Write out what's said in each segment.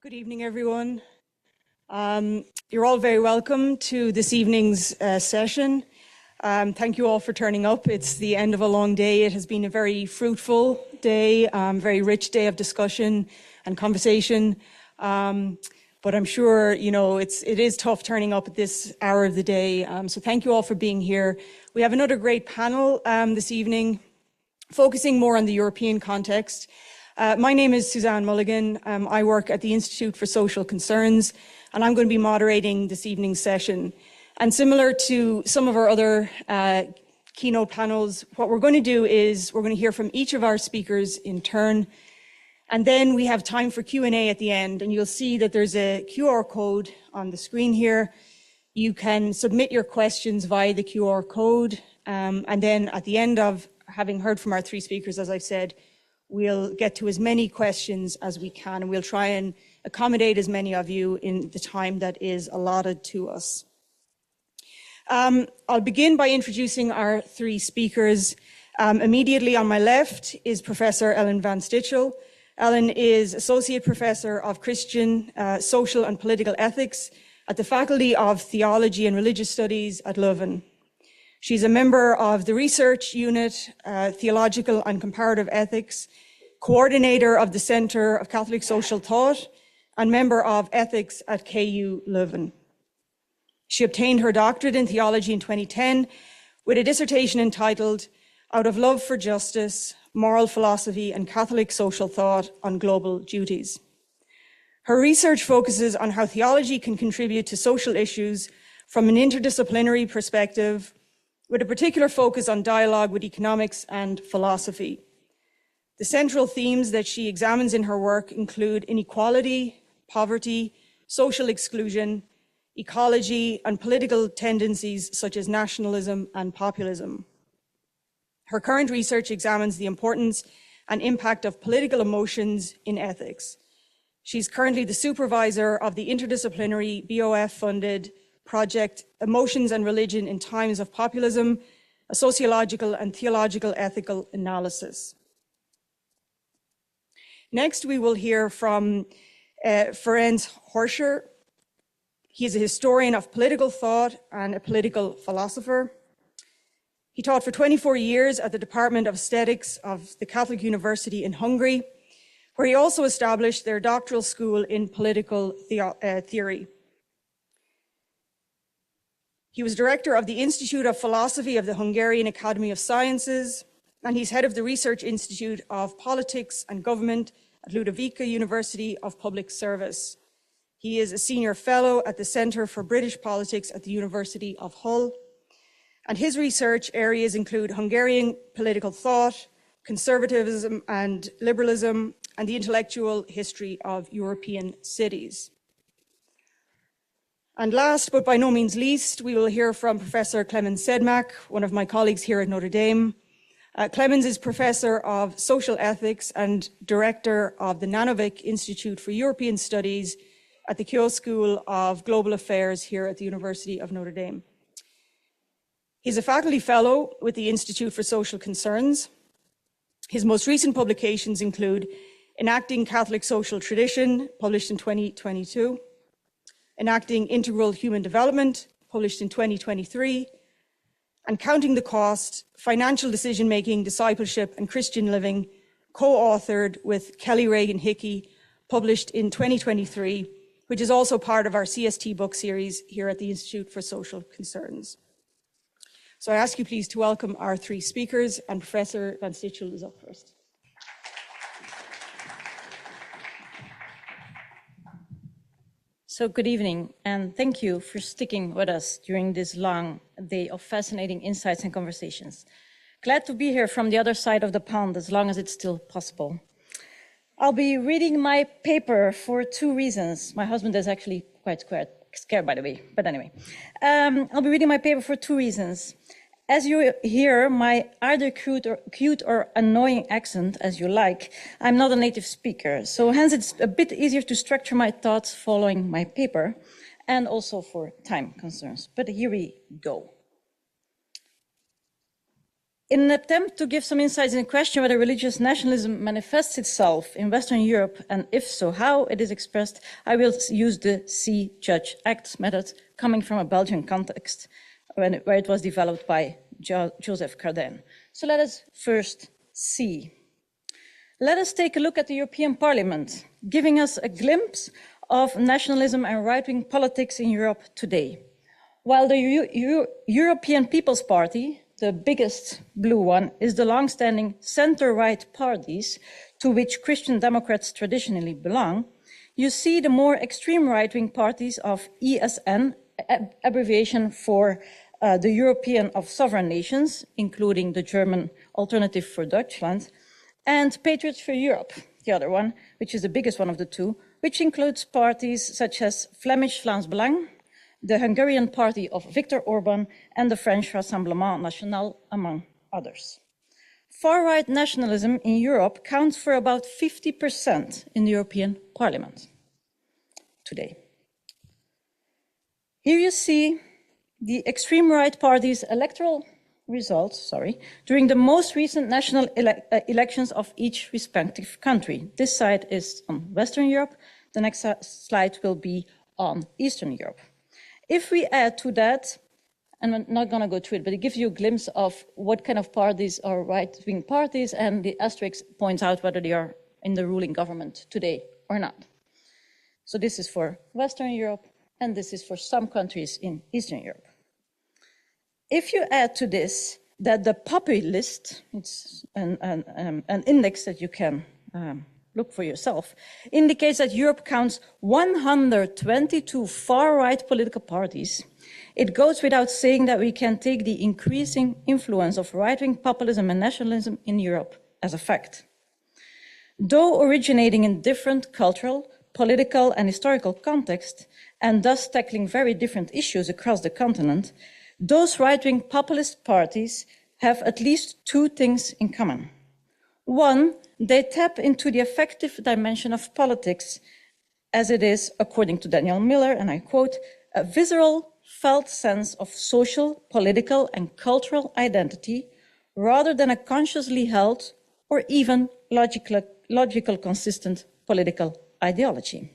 Good evening, everyone. You're all very welcome to this evening's session. Thank you all for turning up. It's the end of a long day. It has been a very fruitful day, very rich day of discussion and conversation. But I'm sure, you know, it is tough turning up at this hour of the day. So thank you all for being here. We have another great panel this evening, focusing more on the European context. My name is Suzanne Mulligan. I work at the Institute for Social Concerns, and I'm going to be moderating this evening's session. And similar to some of our other keynote panels, what we're going to do is we're going to hear from each of our speakers in turn, and then we have time for Q&A at the end, and you'll see that there's a QR code on the screen here. You can submit your questions via the QR code, and then at the end of having heard from our three speakers, as I've said, we'll get to as many questions as we can, and we'll try and accommodate as many of you in the time that is allotted to us. I'll begin by introducing our three speakers. Immediately on my left is Professor Ellen van Stichel. Ellen is Associate Professor of Christian, Social and Political Ethics at the Faculty of Theology and Religious Studies at Leuven. She's a member of the Research Unit, Theological and Comparative Ethics, coordinator of the Centre of Catholic Social Thought, and member of Ethics at Keough, Leuven. She obtained her doctorate in theology in 2010 with a dissertation entitled Out of Love for Justice, Moral Philosophy and Catholic Social Thought on Global Duties. Her research focuses on how theology can contribute to social issues from an interdisciplinary perspective, with a particular focus on dialogue with economics and philosophy. The central themes that she examines in her work include inequality, poverty, social exclusion, ecology, and political tendencies such as nationalism and populism. Her current research examines the importance and impact of political emotions in ethics. She's currently the supervisor of the interdisciplinary BOF-funded project Emotions and Religion in Times of Populism, a sociological and theological ethical analysis. Next, we will hear from Ferenc Hörcher. He is a historian of political thought and a political philosopher. He taught for 24 years at the Department of Aesthetics of the Catholic University in Hungary, where he also established their doctoral school in political theory. He was director of the Institute of Philosophy of the Hungarian Academy of Sciences, and he's head of the Research Institute of Politics and Government at Ludovika University of Public Service. He is a senior fellow at the Centre for British Politics at the University of Hull, and his research areas include Hungarian political thought, conservatism and liberalism, and the intellectual history of European cities. And last, but by no means least, we will hear from Professor Clemens Sedmak, one of my colleagues here at Notre Dame. Clemens is Professor of Social Ethics and Director of the Nanovic Institute for European Studies at the Keough School of Global Affairs here at the University of Notre Dame. He's a faculty fellow with the Institute for Social Concerns. His most recent publications include Enacting Catholic Social Tradition, published in 2022, Enacting Integral Human Development, published in 2023, and Counting the Cost, Financial Decision-Making, Discipleship and Christian Living, co-authored with Kelly Reagan Hickey, published in 2023, which is also part of our CST book series here at the Institute for Social Concerns. So I ask you please to welcome our three speakers, and Professor van Stichel is up first. So good evening, and thank you for sticking with us during this long day of fascinating insights and conversations. Glad to be here from the other side of the pond, as long as it's still possible. I'll be reading my paper for two reasons. My husband is actually quite scared, by the way, but anyway. I'll be reading my paper for two reasons. As you hear my either cute or annoying accent, as you like, I'm not a native speaker, so hence it's a bit easier to structure my thoughts following my paper, and also for time concerns. But here we go. In an attempt to give some insights in the question whether religious nationalism manifests itself in Western Europe, and if so, how it is expressed, I will use the see, judge, act method coming from a Belgian context where it was developed by Joseph Cardin. So let us first see. Let us take a look at the European Parliament, giving us a glimpse of nationalism and right-wing politics in Europe today. While the European People's Party, the biggest blue one, is the long-standing center-right parties to which Christian Democrats traditionally belong, you see the more extreme right-wing parties of ESN, abbreviation for the European of Sovereign Nations, including the German Alternative for Deutschland, and Patriots for Europe, the other one, which is the biggest one of the two, which includes parties such as Flemish Vlaams Belang, the Hungarian party of Viktor Orban, and the French Rassemblement National, among others. Far-right nationalism in Europe counts for about 50% in the European Parliament today. Here you see the extreme right party's electoral results, during the most recent national elections of each respective country. This slide is on Western Europe. The next slide will be on Eastern Europe. If we add to that, and I'm not going to go through it, but it gives you a glimpse of what kind of parties are right-wing parties, and the asterisk points out whether they are in the ruling government today or not. So this is for Western Europe, and this is for some countries in Eastern Europe. If you add to this that the populist, it's an index that you can look for yourself, indicates that Europe counts 122 far-right political parties, it goes without saying that we can take the increasing influence of right-wing populism and nationalism in Europe as a fact. Though originating in different cultural, political, and historical contexts, and thus tackling very different issues across the continent, those right-wing populist parties have at least two things in common. One, they tap into the affective dimension of politics as it is, according to Daniel Miller, and I quote, a visceral, felt sense of social, political, and cultural identity rather than a consciously held or even logical consistent political ideology.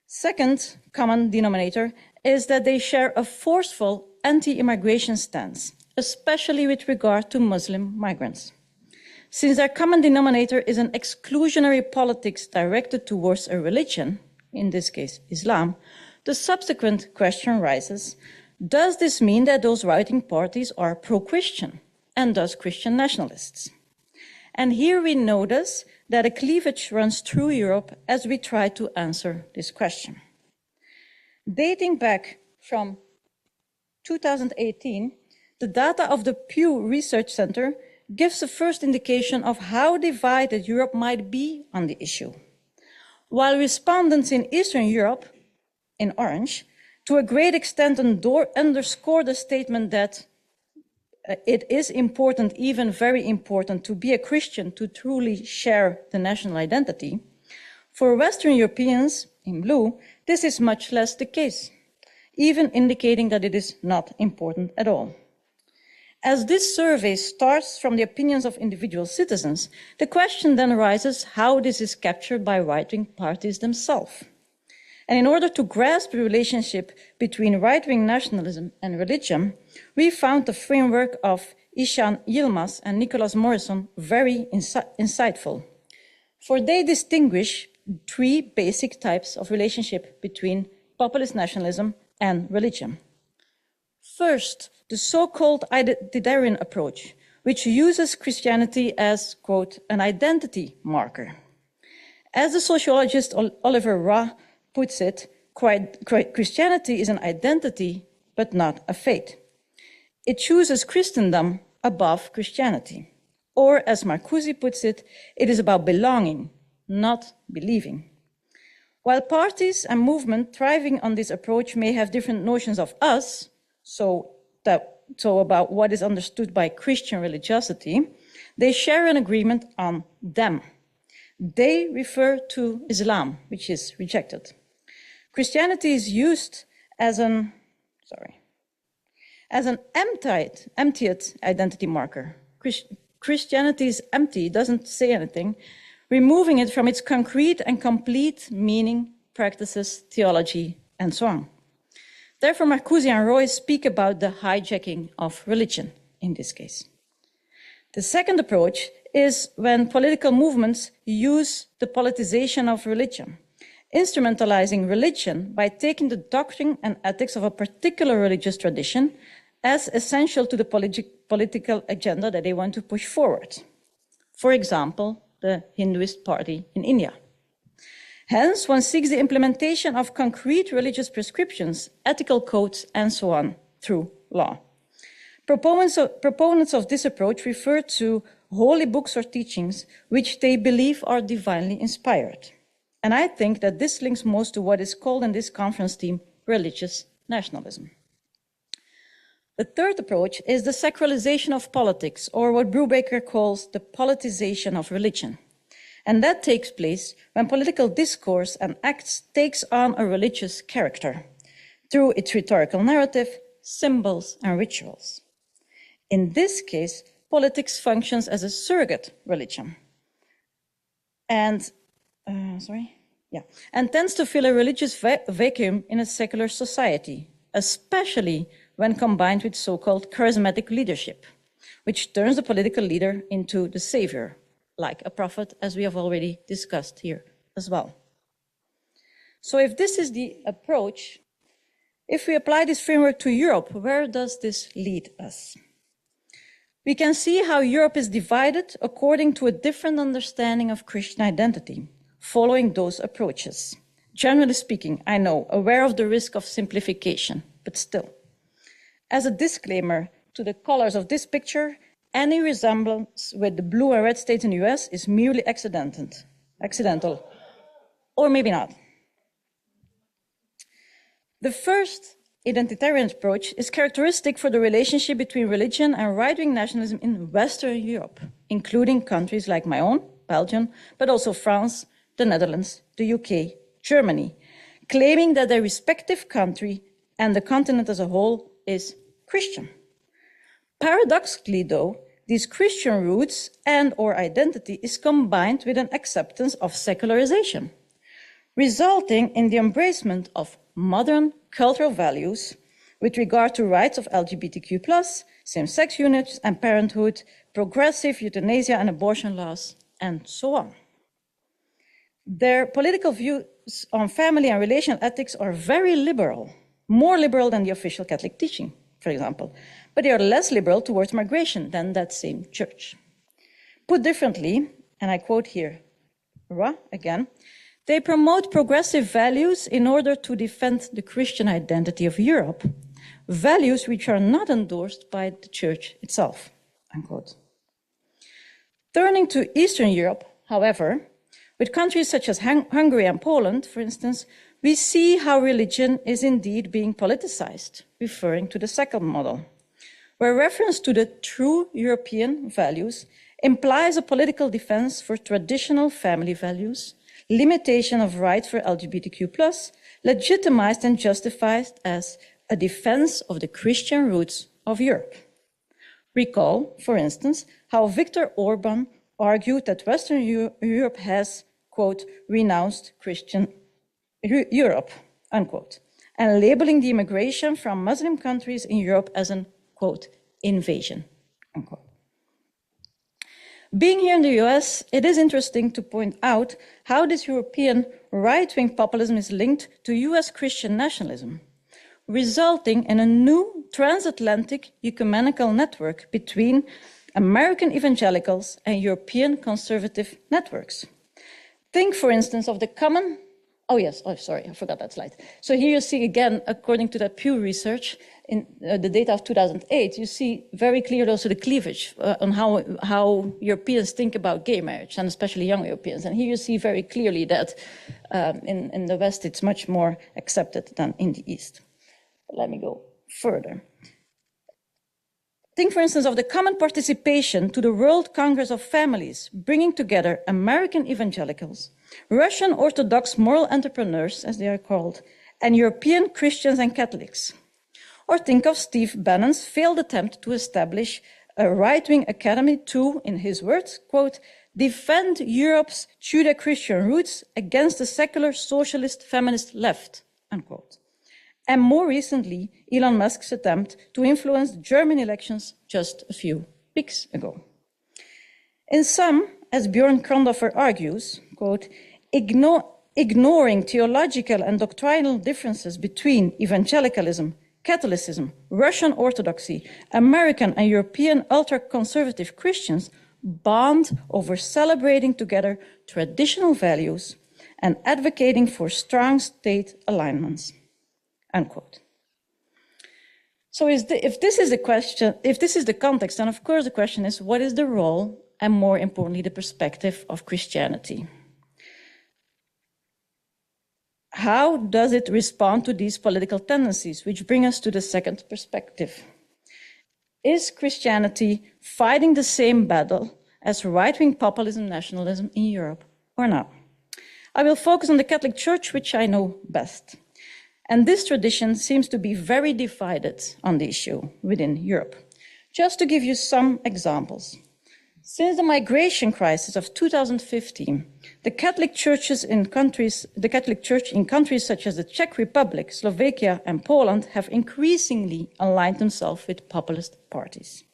Second common denominator is that they share a forceful anti-immigration stance, especially with regard to Muslim migrants. Since their common denominator is an exclusionary politics directed towards a religion, in this case Islam, the subsequent question rises, does this mean that those right-wing parties are pro-Christian and thus Christian nationalists? And here we notice that a cleavage runs through Europe as we try to answer this question. Dating back from 2018, the data of the Pew Research Center gives a first indication of how divided Europe might be on the issue. While respondents in Eastern Europe, in orange, to a great extent underscore the statement that it is important, even very important, to be a Christian to truly share the national identity, for Western Europeans, in blue, this is much less the case, even indicating that it is not important at all. As this survey starts from the opinions of individual citizens, the question then arises how this is captured by right-wing parties themselves. And in order to grasp the relationship between right-wing nationalism and religion, we found the framework of Ishan Yilmaz and Nicholas Morrison very insightful. For they distinguish three basic types of relationship between populist nationalism and religion. First, the so-called identitarian approach, which uses Christianity as, quote, an identity marker. As the sociologist Oliver Ra puts it, Christianity is an identity, but not a faith. It chooses Christendom above Christianity. Or, as Marcuse puts it, it is about belonging, not believing. While parties and movements thriving on this approach may have different notions of us, so about what is understood by Christian religiosity, they share an agreement on them. They refer to Islam, which is rejected. Christianity is used as as an emptied identity marker. Christianity is empty, doesn't say anything, removing it from its concrete and complete meaning, practices, theology, and so on. Therefore, Marcuse and Roy speak about the hijacking of religion in this case. The second approach is when political movements use the politicization of religion, instrumentalizing religion by taking the doctrine and ethics of a particular religious tradition as essential to the political agenda that they want to push forward. For example, the Hinduist party in India. Hence, one seeks the implementation of concrete religious prescriptions, ethical codes, and so on through law. Proponents of this approach refer to holy books or teachings which they believe are divinely inspired. And I think that this links most to what is called in this conference theme religious nationalism. The third approach is the sacralization of politics, or what Brubaker calls the politicization of religion. And that takes place when political discourse and acts takes on a religious character through its rhetorical narrative, symbols, and rituals. In this case, politics functions as a surrogate religion and tends to fill a religious vacuum in a secular society, especially when combined with so-called charismatic leadership, which turns the political leader into the savior, like a prophet, as we have already discussed here as well. So if this is the approach, if we apply this framework to Europe, where does this lead us? We can see how Europe is divided according to a different understanding of Christian identity, following those approaches. Generally speaking, I know, aware of the risk of simplification, but still. As a disclaimer to the colors of this picture, any resemblance with the blue and red states in the US is merely accidental, or maybe not. The first identitarian approach is characteristic for the relationship between religion and right-wing nationalism in Western Europe, including countries like my own, Belgium, but also France, the Netherlands, the UK, Germany, claiming that their respective country and the continent as a whole is Christian. Paradoxically, though, these Christian roots and/or identity is combined with an acceptance of secularization, resulting in the embracement of modern cultural values with regard to rights of LGBTQ+, same-sex unions and parenthood, progressive euthanasia and abortion laws, and so on. Their political views on family and relational ethics are very liberal, more liberal than the official Catholic teaching, for example, but they are less liberal towards migration than that same church. Put differently, and I quote here, Roy again, they promote progressive values in order to defend the Christian identity of Europe, values which are not endorsed by the church itself, unquote. Turning to Eastern Europe, however, with countries such as Hungary and Poland, for instance, we see how religion is indeed being politicized, referring to the second model, where reference to the true European values implies a political defense for traditional family values, limitation of rights for LGBTQ+, legitimized and justified as a defense of the Christian roots of Europe. Recall, for instance, how Viktor Orban argued that Western Europe has, quote, renounced Christian Europe, unquote, and labeling the immigration from Muslim countries in Europe as an, quote, invasion, unquote. Being here in the US, it is interesting to point out how this European right-wing populism is linked to US Christian nationalism, resulting in a new transatlantic ecumenical network between American evangelicals and European conservative networks. Think, for instance, of the common, I forgot that slide. So here you see again, according to that Pew research, in the data of 2008, you see very clearly also the cleavage on how Europeans think about gay marriage, and especially young Europeans. And here you see very clearly that in the West, it's much more accepted than in the East. But let me go further. Think, for instance, of the common participation to the World Congress of Families, bringing together American evangelicals, Russian Orthodox moral entrepreneurs, as they are called, and European Christians and Catholics. Or think of Steve Bannon's failed attempt to establish a right-wing academy to, in his words, quote, defend Europe's Judeo-Christian roots against the secular socialist feminist left, unquote. And more recently, Elon Musk's attempt to influence the German elections just a few weeks ago. In sum, as Björn Krondoffer argues, quote, ignoring theological and doctrinal differences between evangelicalism, Catholicism, Russian Orthodoxy, American and European ultra-conservative Christians bond over celebrating together traditional values and advocating for strong state alignments, unquote. So if this is the context, then of course the question is, what is the role and more importantly, the perspective of Christianity? How does it respond to these political tendencies, which bring us to the second perspective? Is Christianity fighting the same battle as right-wing populism, nationalism in Europe or not? I will focus on the Catholic Church, which I know best. And this tradition seems to be very divided on the issue within Europe. Just to give you some examples. Since the migration crisis of 2015, the Catholic Church in countries such as the Czech Republic, Slovakia, and Poland have increasingly aligned themselves with populist parties.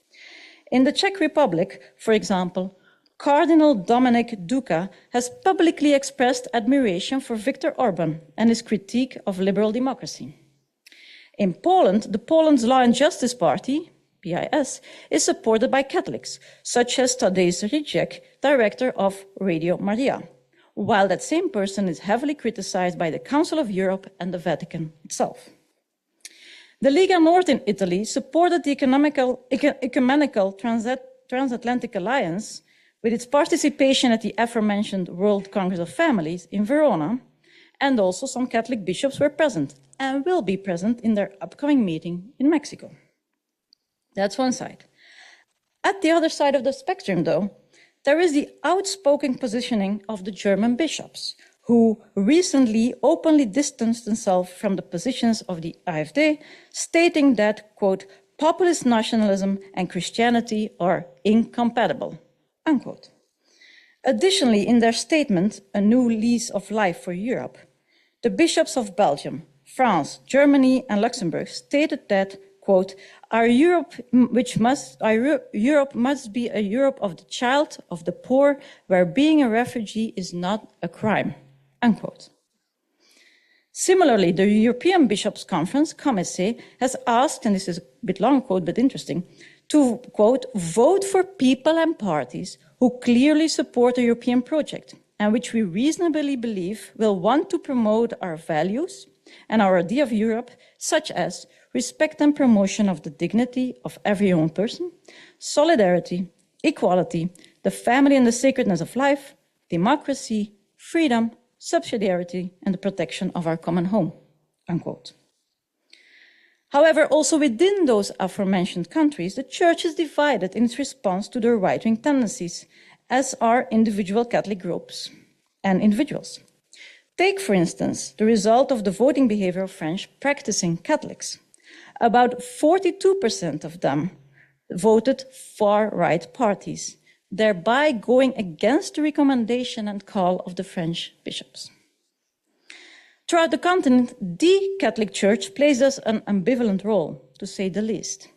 In the Czech Republic, for example, Cardinal Dominik Duka has publicly expressed admiration for Viktor Orban and his critique of liberal democracy. In Poland, the Poland's Law and Justice Party, PIS, is supported by Catholics, such as Tadeusz Rijek, director of Radio Maria, while that same person is heavily criticized by the Council of Europe and the Vatican itself. The Lega Nord in Italy supported the ecumenical transatlantic alliance with its participation at the aforementioned World Congress of Families in Verona, and also some Catholic bishops were present and will be present in their upcoming meeting in Mexico. That's one side. At the other side of the spectrum, though, there is the outspoken positioning of the German bishops, who recently openly distanced themselves from the positions of the AfD, stating that, quote, populist nationalism and Christianity are incompatible, unquote. Additionally, in their statement, A New Lease of Life for Europe, the bishops of Belgium, France, Germany, and Luxembourg stated that, quote, our Europe must be a Europe of the child, of the poor, where being a refugee is not a crime, unquote. Similarly, the European Bishops' Conference, COMECE, has asked, and this is a bit long quote, but interesting, to, quote, vote for people and parties who clearly support the European project and which we reasonably believe will want to promote our values and our idea of Europe, such as respect and promotion of the dignity of every human person, solidarity, equality, the family and the sacredness of life, democracy, freedom, subsidiarity, and the protection of our common home, unquote. However, also within those aforementioned countries, the Church is divided in its response to their right-wing tendencies, as are individual Catholic groups and individuals. Take, for instance, the result of the voting behavior of French practicing Catholics. About 42% of them voted far-right parties, thereby going against the recommendation and call of the French bishops. Throughout the continent, the Catholic Church plays us an ambivalent role, to say the least.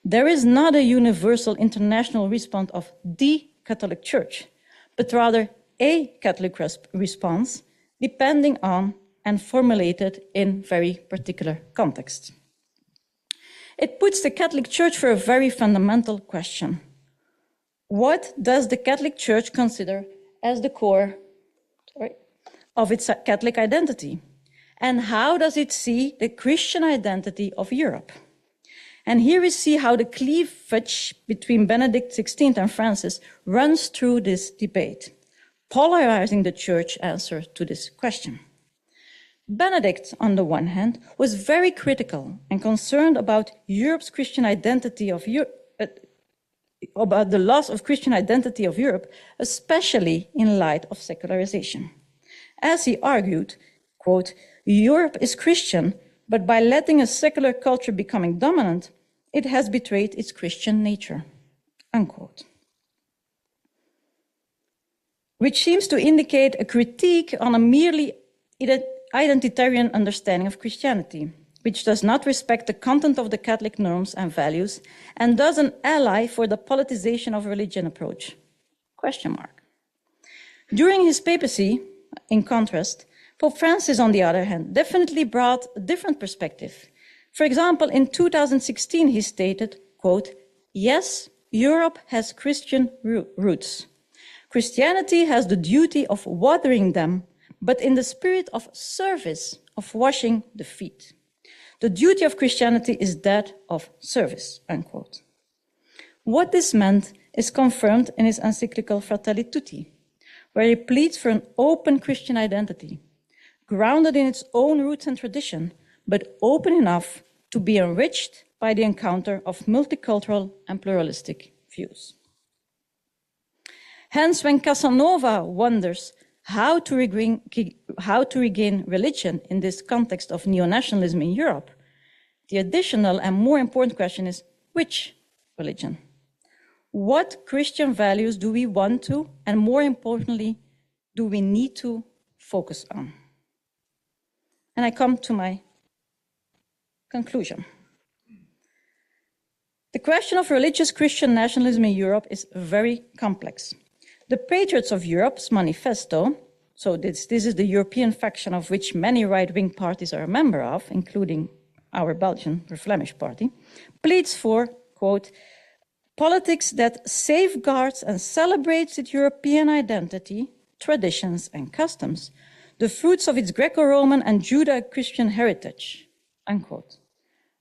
There is not a universal international response of the Catholic Church, but rather a Catholic response, depending on and formulated in very particular contexts. It puts the Catholic Church for a very fundamental question. What does the Catholic Church consider as the core of its Catholic identity? And how does it see the Christian identity of Europe? And here we see how the cleavage between Benedict XVI and Francis runs through this debate, polarizing the Church answer to this question. Benedict, on the one hand, was very critical and concerned about Europe's Christian identity of about the loss of Christian identity of Europe, especially in light of secularization. As he argued, quote, Europe is Christian, but by letting a secular culture becoming dominant, it has betrayed its Christian nature, unquote. Which seems to indicate a critique on a merely identitarian understanding of Christianity, which does not respect the content of the Catholic norms and values, and thus an ally for the politicization of religion approach, question mark. During his papacy, in contrast, Pope Francis, on the other hand, definitely brought a different perspective. For example, in 2016, he stated, quote, "Yes, Europe has Christian roots. Christianity has the duty of watering them, but in the spirit of service, of washing the feet. The duty of Christianity is that of service," unquote. What this meant is confirmed in his encyclical Fratelli Tutti, where he pleads for an open Christian identity, grounded in its own roots and tradition, but open enough to be enriched by the encounter of multicultural and pluralistic views. Hence, when Casanova wonders how to regain religion in this context of neo-nationalism in Europe, the additional and more important question is, which religion? What Christian values do we want to, and more importantly, do we need to focus on? And I come to my conclusion. The question of religious Christian nationalism in Europe is very complex. The Patriots of Europe's manifesto, so this is the European faction of which many right-wing parties are a member of, including our Belgian or Flemish party, pleads for, quote, "politics that safeguards and celebrates its European identity, traditions and customs, the fruits of its Greco-Roman and Judeo-Christian heritage," unquote.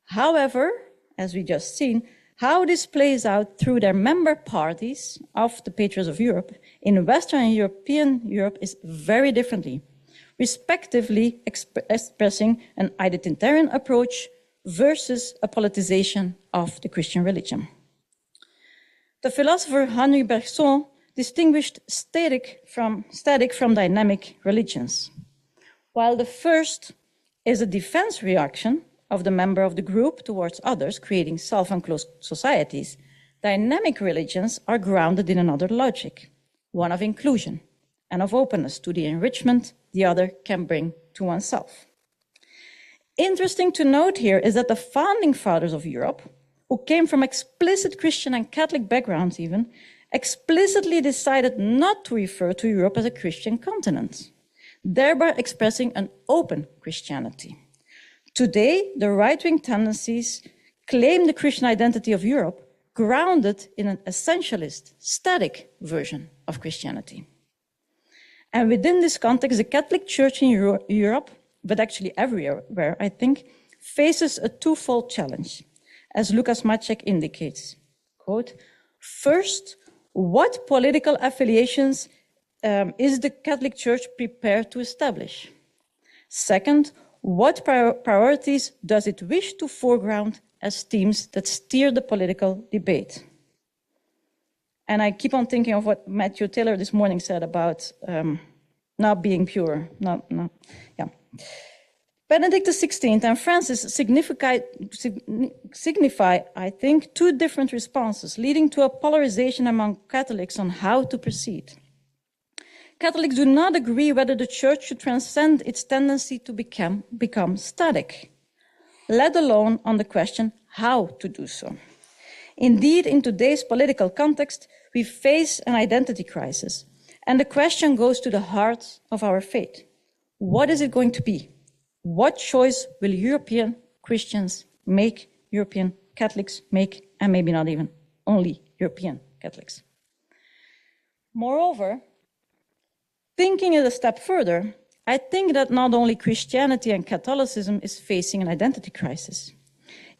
However, as we just seen, how this plays out through their member parties of the Patriots of Europe in Western and European Europe is very differently, respectively expressing an identitarian approach versus a politicization of the Christian religion. The philosopher Henri Bergson distinguished static from dynamic religions. While the first is a defense reaction of the member of the group towards others, creating self-enclosed societies, dynamic religions are grounded in another logic, one of inclusion and of openness to the enrichment the other can bring to oneself. Interesting to note here is that the founding fathers of Europe, who came from explicit Christian and Catholic backgrounds even, explicitly decided not to refer to Europe as a Christian continent, thereby expressing an open Christianity. Today, the right-wing tendencies claim the Christian identity of Europe grounded in an essentialist, static version of Christianity. And within this context, the Catholic Church in Europe, but actually everywhere, I think, faces a twofold challenge, as Lukáš Maček indicates. Quote, "First, what political affiliations is the Catholic Church prepared to establish? Second, what priorities does it wish to foreground as themes that steer the political debate?" And I keep on thinking of what Matthew Taylor this morning said about not being pure. Benedict XVI and Francis signify, I think, two different responses, leading to a polarization among Catholics on how to proceed. Catholics do not agree whether the Church should transcend its tendency to become static, let alone on the question how to do so. Indeed, in today's political context, we face an identity crisis, and the question goes to the heart of our faith. What is it going to be? What choice will European Christians make, European Catholics make, and maybe not even only European Catholics? Moreover, thinking it a step further, I think that not only Christianity and Catholicism is facing an identity crisis.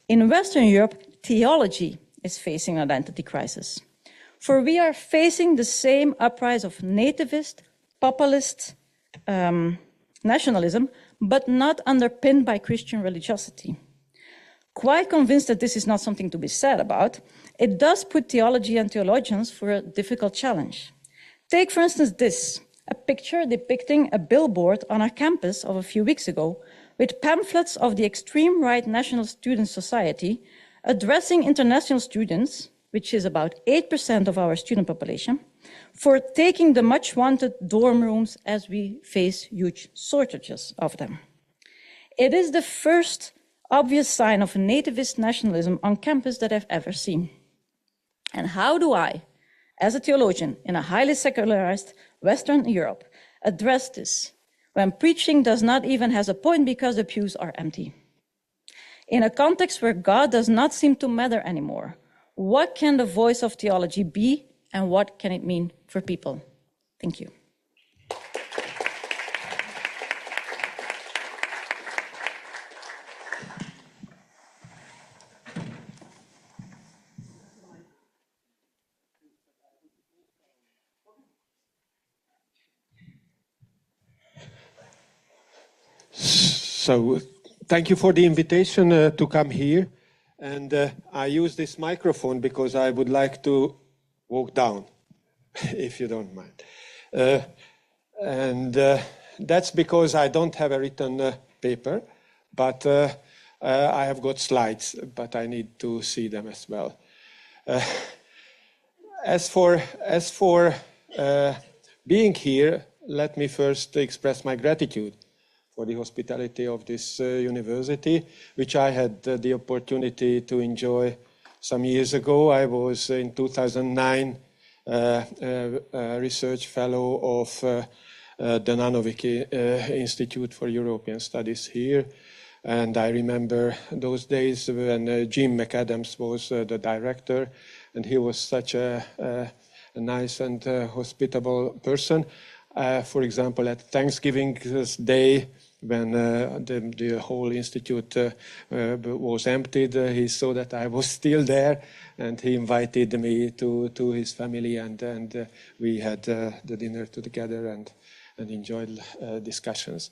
In Western Europe, theology is facing an identity crisis. For we are facing the same uprise of nativist, populist nationalism, but not underpinned by Christian religiosity. Quite convinced that this is not something to be sad about, it does put theology and theologians for a difficult challenge. Take, for instance, this. a picture depicting a billboard on our campus of a few weeks ago with pamphlets of the extreme right National Student Society addressing international students, which is about 8% of our student population, for taking the much wanted dorm rooms as we face huge shortages of them. It is the first obvious sign of nativist nationalism on campus that I've ever seen. And how do I, as a theologian in a highly secularized Western Europe, address this when preaching does not even have a point because the pews are empty? In a context where God does not seem to matter anymore, what can the voice of theology be and what can it mean for people? Thank you. So thank you for the invitation to come here. And I use this microphone because I would like to walk down, if you don't mind. That's because I don't have a written paper, but I have got slides, but I need to see them as well. As for being here, let me first express my gratitude for the hospitality of this university, which I had the opportunity to enjoy some years ago. I was in 2009 a research fellow of the Nanovic Institute for European Studies here. And I remember those days when Jim McAdams was the director, and he was such a nice and hospitable person. For example, at Thanksgiving Day, when the whole institute was emptied, he saw that I was still there, and he invited me to his family, and we had the dinner together and enjoyed discussions.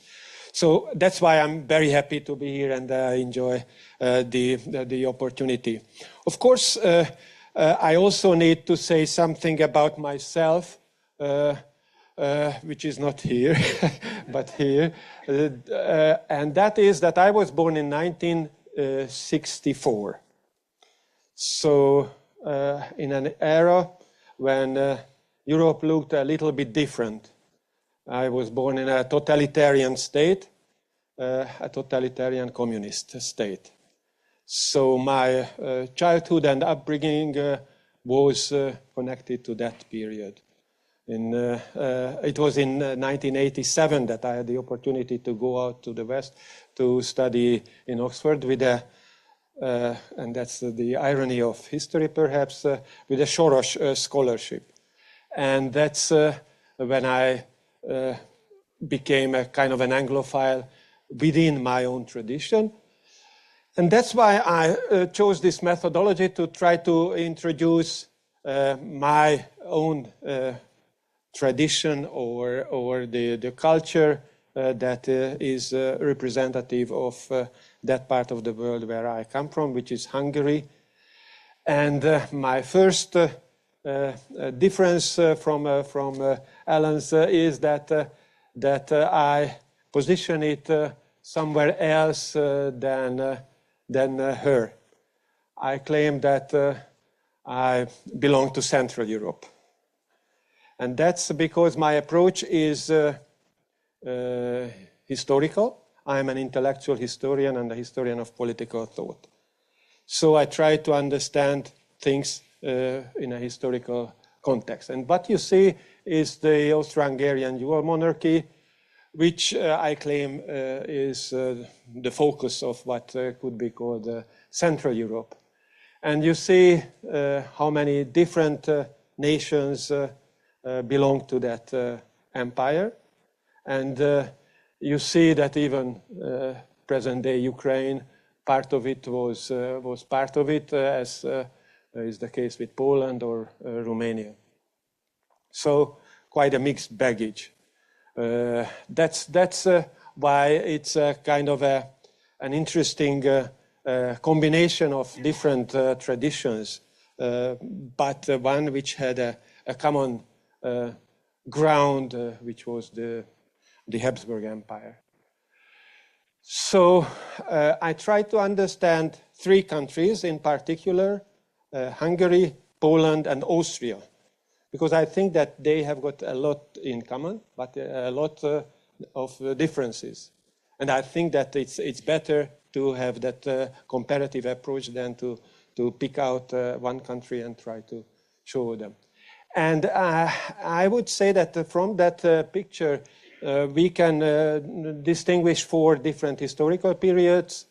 So that's why I'm very happy to be here, and I enjoy the opportunity. Of course, I also need to say something about myself, which is not here, but here. And that is that I was born in 1964. So in an era when Europe looked a little bit different. I was born in a totalitarian state, a totalitarian communist state. So my childhood and upbringing was connected to that period. It was in 1987 that I had the opportunity to go out to the West to study in Oxford with and that's the irony of history perhaps, with a Soros scholarship. And that's when I became a kind of an Anglophile within my own tradition. And that's why I chose this methodology to try to introduce my own tradition or the culture that is representative of that part of the world where I come from, which is Hungary. And my first difference from Alan's is that I position it somewhere else than her. I claim that I belong to Central Europe. And that's because my approach is historical. I'm an intellectual historian and a historian of political thought. So I try to understand things in a historical context. And what you see is the Austro-Hungarian dual monarchy, which I claim is the focus of what could be called Central Europe. And you see how many different nations belong to that empire. And you see that even present-day Ukraine, part of it was part of it, as is the case with Poland or Romania. So quite a mixed baggage. That's why it's a kind of an interesting combination of different traditions, but one which had a common ground, which was the Habsburg Empire. So I tried to understand three countries in particular, Hungary, Poland, and Austria, because I think that they have got a lot in common, but a lot of differences. And I think that it's better to have that comparative approach than to pick out one country and try to show them. And I would say that from that picture, we can distinguish four different historical periods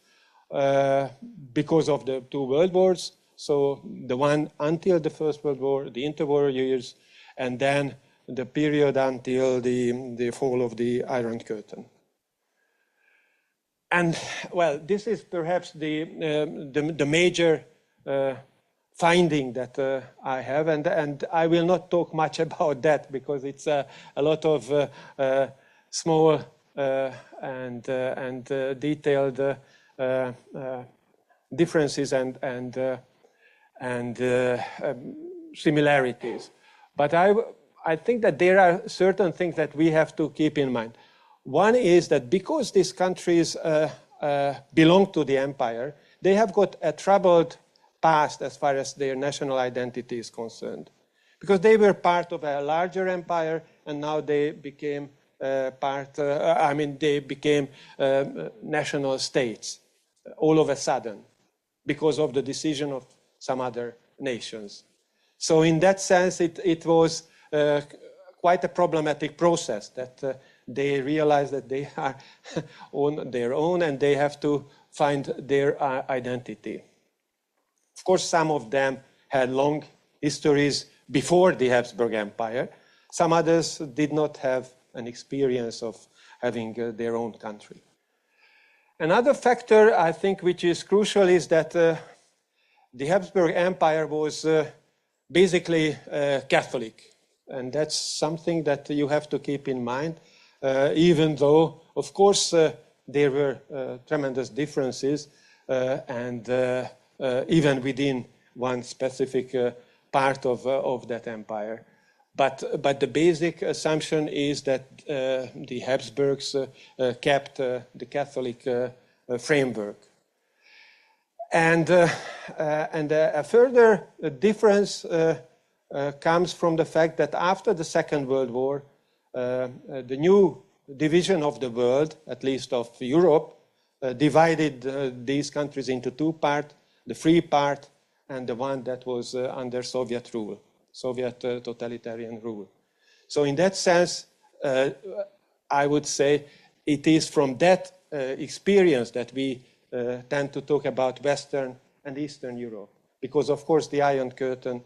because of the two world wars. So the one until the First World War, the interwar years, and then the period until the fall of the Iron Curtain. And well, this is perhaps the major finding that I have, and I will not talk much about that because it's a lot of small and detailed differences and similarities. But I think that there are certain things that we have to keep in mind. One is that because these countries belong to the empire, they have got a troubled past as far as their national identity is concerned. Because they were part of a larger empire, and now they became they became national states all of a sudden because of the decision of some other nations. So in that sense, it was quite a problematic process that they realize that they are on their own and they have to find their identity. Of course, some of them had long histories before the Habsburg Empire. Some others did not have an experience of having their own country. Another factor, I think, which is crucial is that the Habsburg Empire was basically Catholic. And that's something that you have to keep in mind, even though, of course, there were tremendous differences and even within one specific part of that empire. But the basic assumption is that the Habsburgs kept the Catholic framework. And a further difference comes from the fact that after the Second World War, the new division of the world, at least of Europe, divided these countries into two parts, the free part and the one that was under Soviet rule, Soviet totalitarian rule. So in that sense, I would say it is from that experience that we tend to talk about Western and Eastern Europe, because of course the Iron Curtain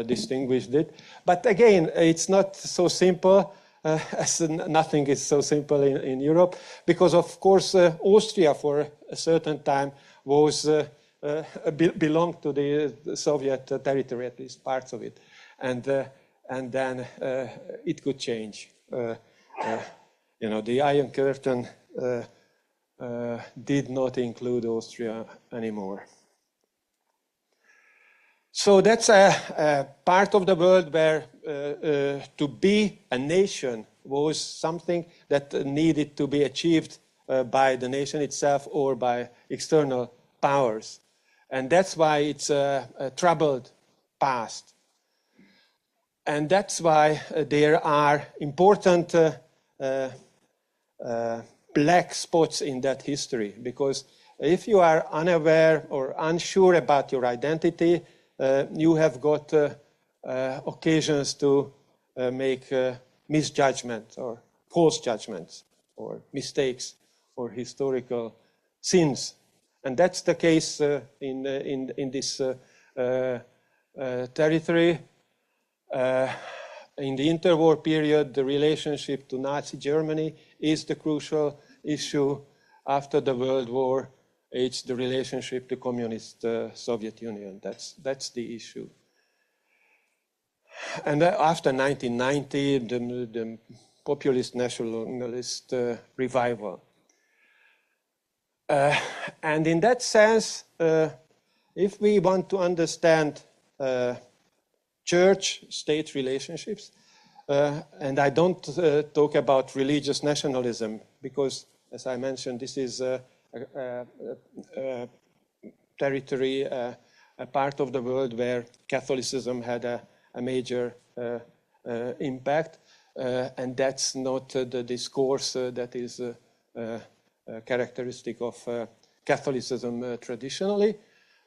distinguished it. But again, it's not so simple, as nothing is so simple in Europe, because of course Austria for a certain time was belonged to the Soviet territory, at least parts of it, and then it could change. The Iron Curtain did not include Austria anymore. So that's a part of the world where to be a nation was something that needed to be achieved by the nation itself or by external powers. And that's why it's a troubled past. And that's why there are important black spots in that history. Because if you are unaware or unsure about your identity, you have got occasions to make misjudgments or false judgments or mistakes or historical sins. And that's the case in this territory. In the interwar period, the relationship to Nazi Germany is the crucial issue. After the World War, it's the relationship to communist Soviet Union. That's the issue. And after 1990, the populist nationalist revival. And in that sense, if we want to understand church-state relationships, and I don't talk about religious nationalism because, as I mentioned, this is a territory, a part of the world where Catholicism had a major impact, and that's not the discourse that is characteristic of Catholicism traditionally.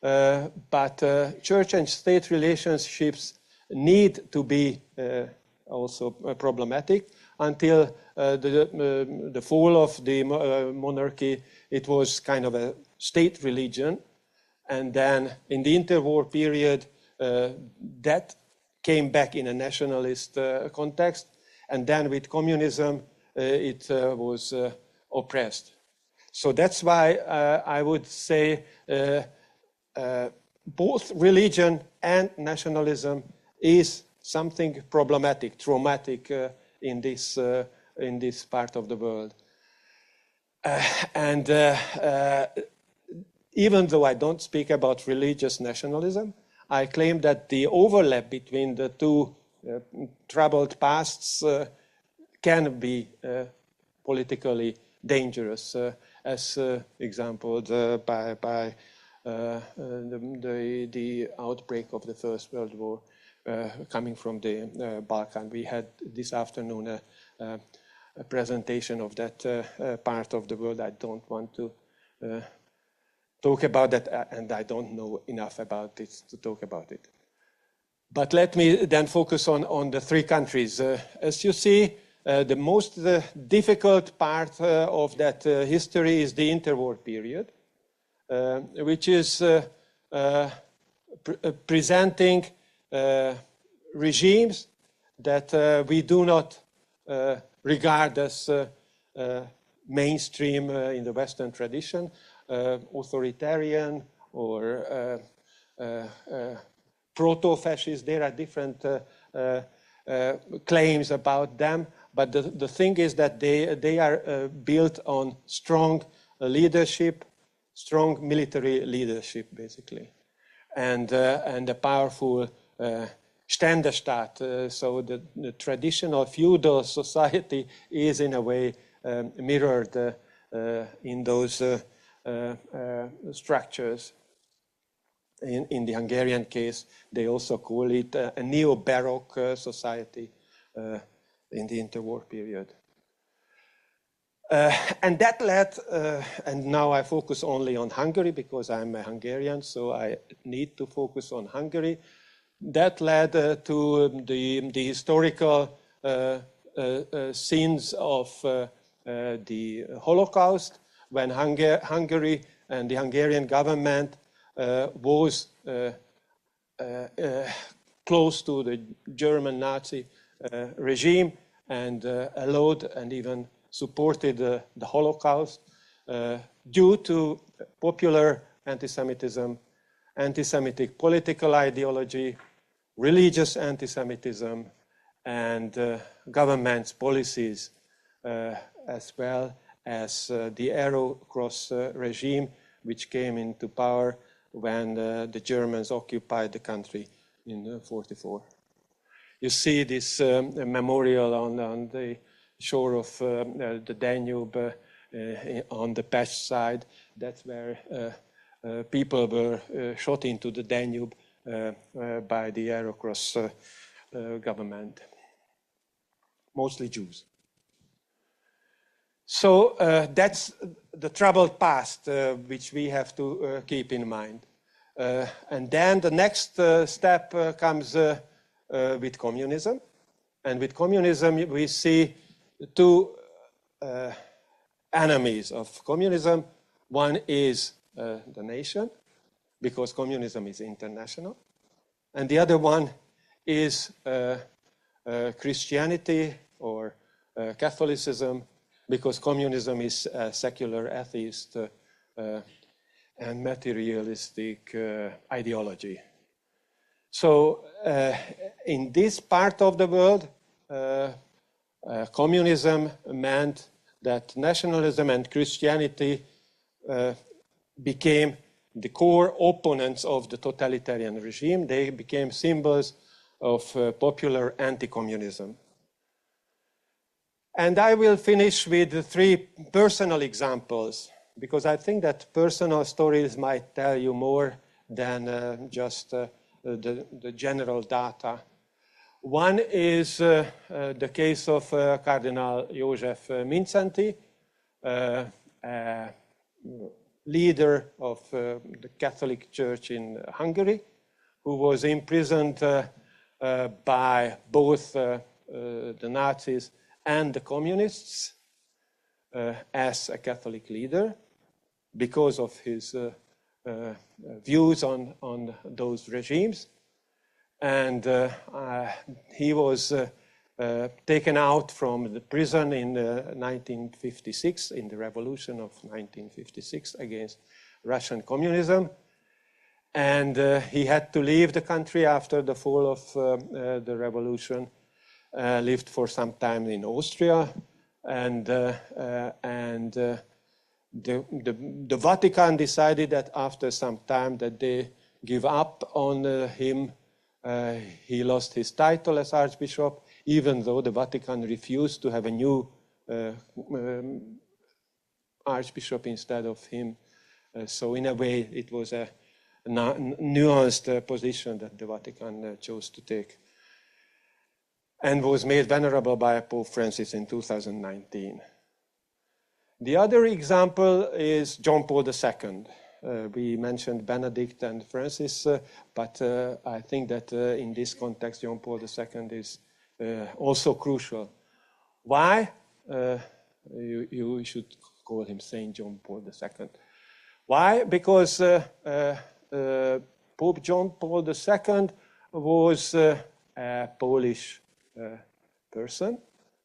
But church and state relationships need to be also problematic. Until the fall of the monarchy, it was kind of a state religion. And then in the interwar period, that came back in a nationalist context. And then with communism, it was oppressed. So that's why I would say both religion and nationalism is something problematic, traumatic in this part of the world. Even though I don't speak about religious nationalism, I claim that the overlap between the two troubled pasts can be politically dangerous, as exampled by the outbreak of the First World War coming from the Balkan. We had this afternoon a presentation of that part of the world. I don't want to talk about that, and I don't know enough about it to talk about it. But let me then focus on the three countries. As you see, the most difficult part of that history is the interwar period, which is presenting regimes that we do not regard as mainstream in the Western tradition, authoritarian or proto-fascist. There are different claims about them, but the thing is that they are built on strong leadership, strong military leadership, basically, and a powerful Ständerstaat. So the traditional feudal society is in a way mirrored in those structures. In the Hungarian case, they also call it a neo-Baroque society in the interwar period. And that led, and now I focus only on Hungary because I'm a Hungarian, so I need to focus on Hungary. That led to the historical scenes of the Holocaust, when Hungary and the Hungarian government was close to the German Nazi regime and allowed and even supported the Holocaust due to popular anti-Semitism, anti-Semitic political ideology, religious anti-Semitism, and government's policies, as well as the Arrow Cross regime, which came into power when the Germans occupied the country in 1944. You see this memorial on the shore of the Danube on the Pest side. That's where people were shot into the Danube by the Arrow Cross government, mostly Jews. So that's the troubled past, which we have to keep in mind. And then the next step comes with communism. And with communism, we see two enemies of communism. One is the nation, because communism is international. And the other one is Christianity or Catholicism, because communism is a secular, atheist, and materialistic ideology. So in this part of the world, communism meant that nationalism and Christianity became the core opponents of the totalitarian regime. They became symbols of popular anti-communism. And I will finish with 3 personal examples, because I think that personal stories might tell you more than just the general data. One is the case of Cardinal József Mindszenty, leader of the Catholic Church in Hungary, who was imprisoned by both the Nazis and the communists as a Catholic leader because of his views on those regimes. And he was taken out from the prison in 1956, in the revolution of 1956 against Russian communism. And he had to leave the country after the fall of the revolution, lived for some time in Austria, and the Vatican decided that after some time that they give up on him. He lost his title as Archbishop, even though the Vatican refused to have a new Archbishop instead of him. So in a way, it was a nuanced position that the Vatican chose to take, and was made venerable by Pope Francis in 2019. The other example is John Paul II. We mentioned Benedict and Francis, but I think that in this context, John Paul II is also crucial. Why? You should call him Saint John Paul II. Why? Because Pope John Paul II was a Polish person,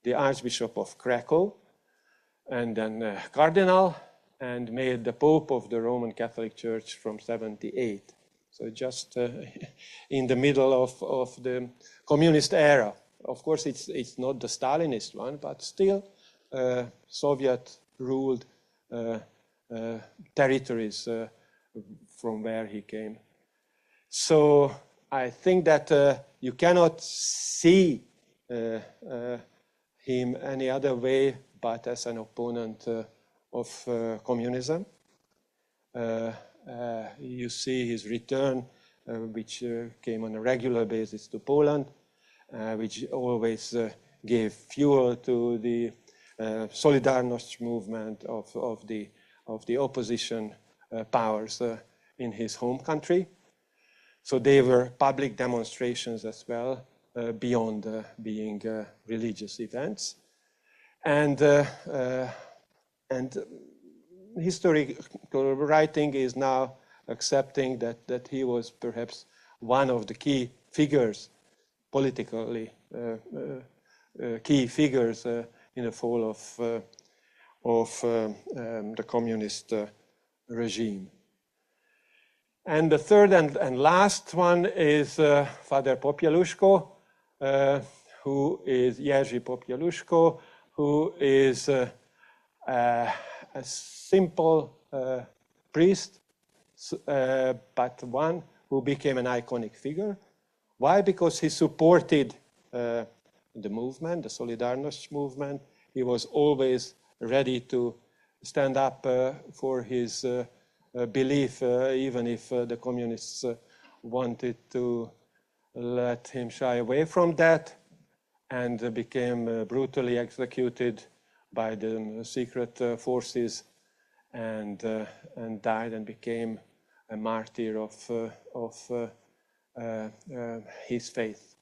the Archbishop of Krakow, and then Cardinal, and made the Pope of the Roman Catholic Church from 78. So just in the middle of the communist era. Of course, it's not the Stalinist one, but still Soviet-ruled territories from where he came. So I think that you cannot see him any other way but as an opponent of communism. You see his return, which came on a regular basis to Poland, which always gave fuel to the Solidarność movement of the opposition powers in his home country. So they were public demonstrations as well, beyond being religious events. And historical writing is now accepting that he was perhaps one of the key figures, politically key figures in the fall of the communist regime. And the third and last one is Father Popieluszko, who is Jerzy Popieluszko, who is a simple priest, but one who became an iconic figure. Why? Because he supported the movement, the Solidarność movement. He was always ready to stand up for his belief, even if the communists wanted to let him shy away from that, and became brutally executed by the secret forces, and died and became a martyr of his faith.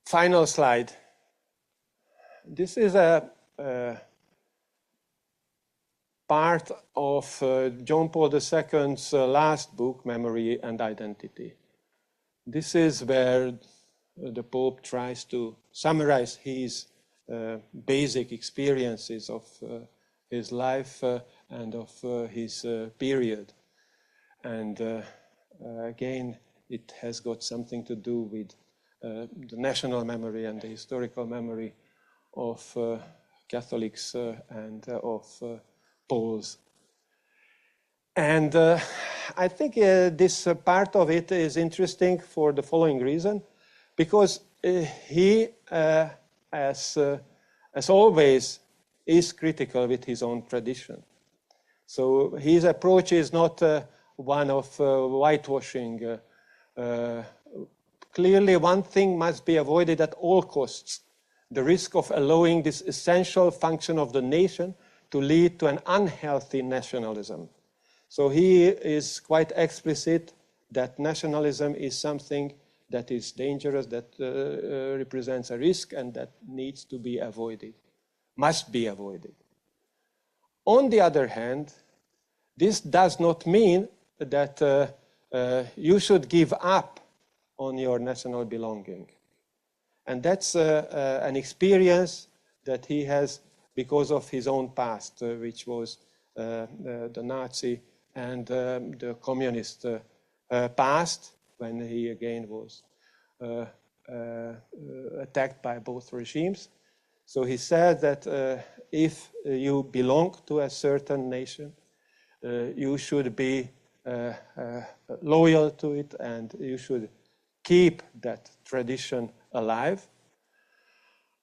Final slide. This is a part of John Paul II's last book, Memory and Identity. This is where the Pope tries to summarize his basic experiences of his life and of his period. And again, it has got something to do with the national memory and the historical memory of Catholics and of Poles. And I think this part of it is interesting for the following reason, because he, as always, is critical with his own tradition. So his approach is not one of whitewashing. Clearly, one thing must be avoided at all costs: the risk of allowing this essential function of the nation to lead to an unhealthy nationalism. So he is quite explicit that nationalism is something that is dangerous, that represents a risk, and that needs to be avoided, must be avoided. On the other hand, this does not mean that you should give up on your national belonging. And that's an experience that he has because of his own past, which was the Nazi and the communist past, when he again was attacked by both regimes. So he said that if you belong to a certain nation, you should be loyal to it, and you should keep that tradition alive.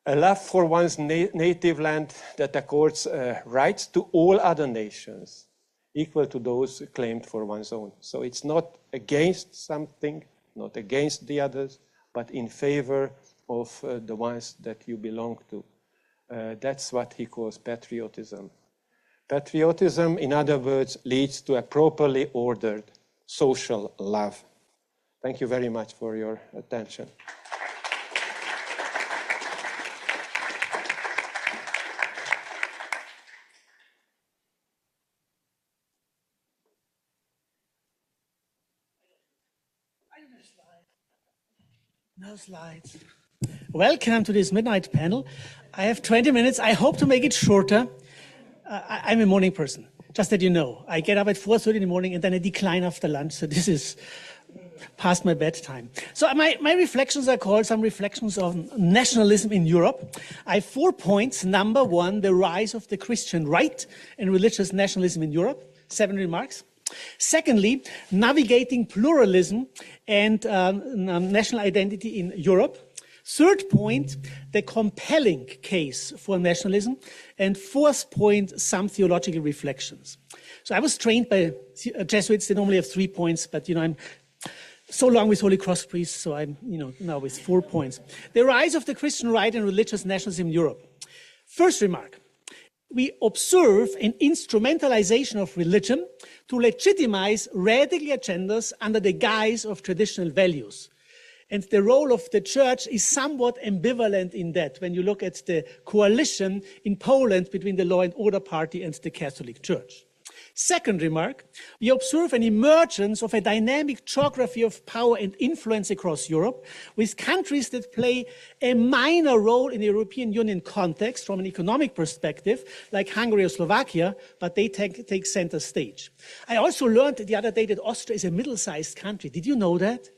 A love for one's native land that accords rights to all other nations, equal to those claimed for one's own. So it's not against something, not against the others, but in favor of the ones that you belong to. That's what he calls patriotism. Patriotism, in other words, leads to a properly ordered social love. Thank you very much for your attention. No slides. Welcome to this midnight panel. I have 20 minutes. I hope to make it shorter. I'm a morning person, just that you know. I get up at 4:30 in the morning and then I decline after lunch. So this is past my bedtime. So my reflections are called Some Reflections on Nationalism in Europe. I have 4 points. Number 1, the rise of the Christian right and religious nationalism in Europe. 7 remarks. Secondly, navigating pluralism and national identity in Europe. Third point, the compelling case for nationalism. And fourth point, some theological reflections. So I was trained by Jesuits. They normally have 3 points, but I'm so long with Holy Cross priests, so I'm now with 4 points. The rise of the Christian right and religious nationalism in Europe. First remark. We observe an instrumentalization of religion to legitimize radical agendas under the guise of traditional values. And the role of the church is somewhat ambivalent in that when you look at the coalition in Poland between the Law and Order Party and the Catholic Church. Second remark, we observe an emergence of a dynamic geography of power and influence across Europe, with countries that play a minor role in the European Union context from an economic perspective, like Hungary or Slovakia, but they take center stage. I also learned the other day that Austria is a middle-sized country. Did you know that?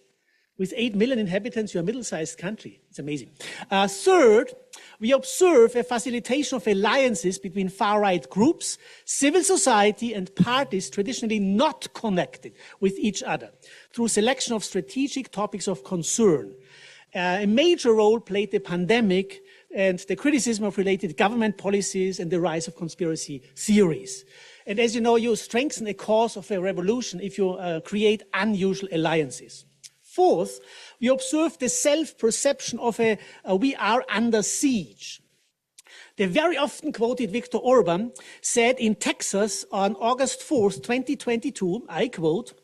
With 8 million inhabitants, you're a middle-sized country. It's amazing. Third, we observe a facilitation of alliances between far-right groups, civil society, and parties traditionally not connected with each other through selection of strategic topics of concern. A major role played the pandemic and the criticism of related government policies and the rise of conspiracy theories. And as you know, you strengthen a cause of a revolution if you create unusual alliances. Fourth, we observe the self-perception of we are under siege. The very often quoted Viktor Orban said in Texas on August 4th, 2022, I quote,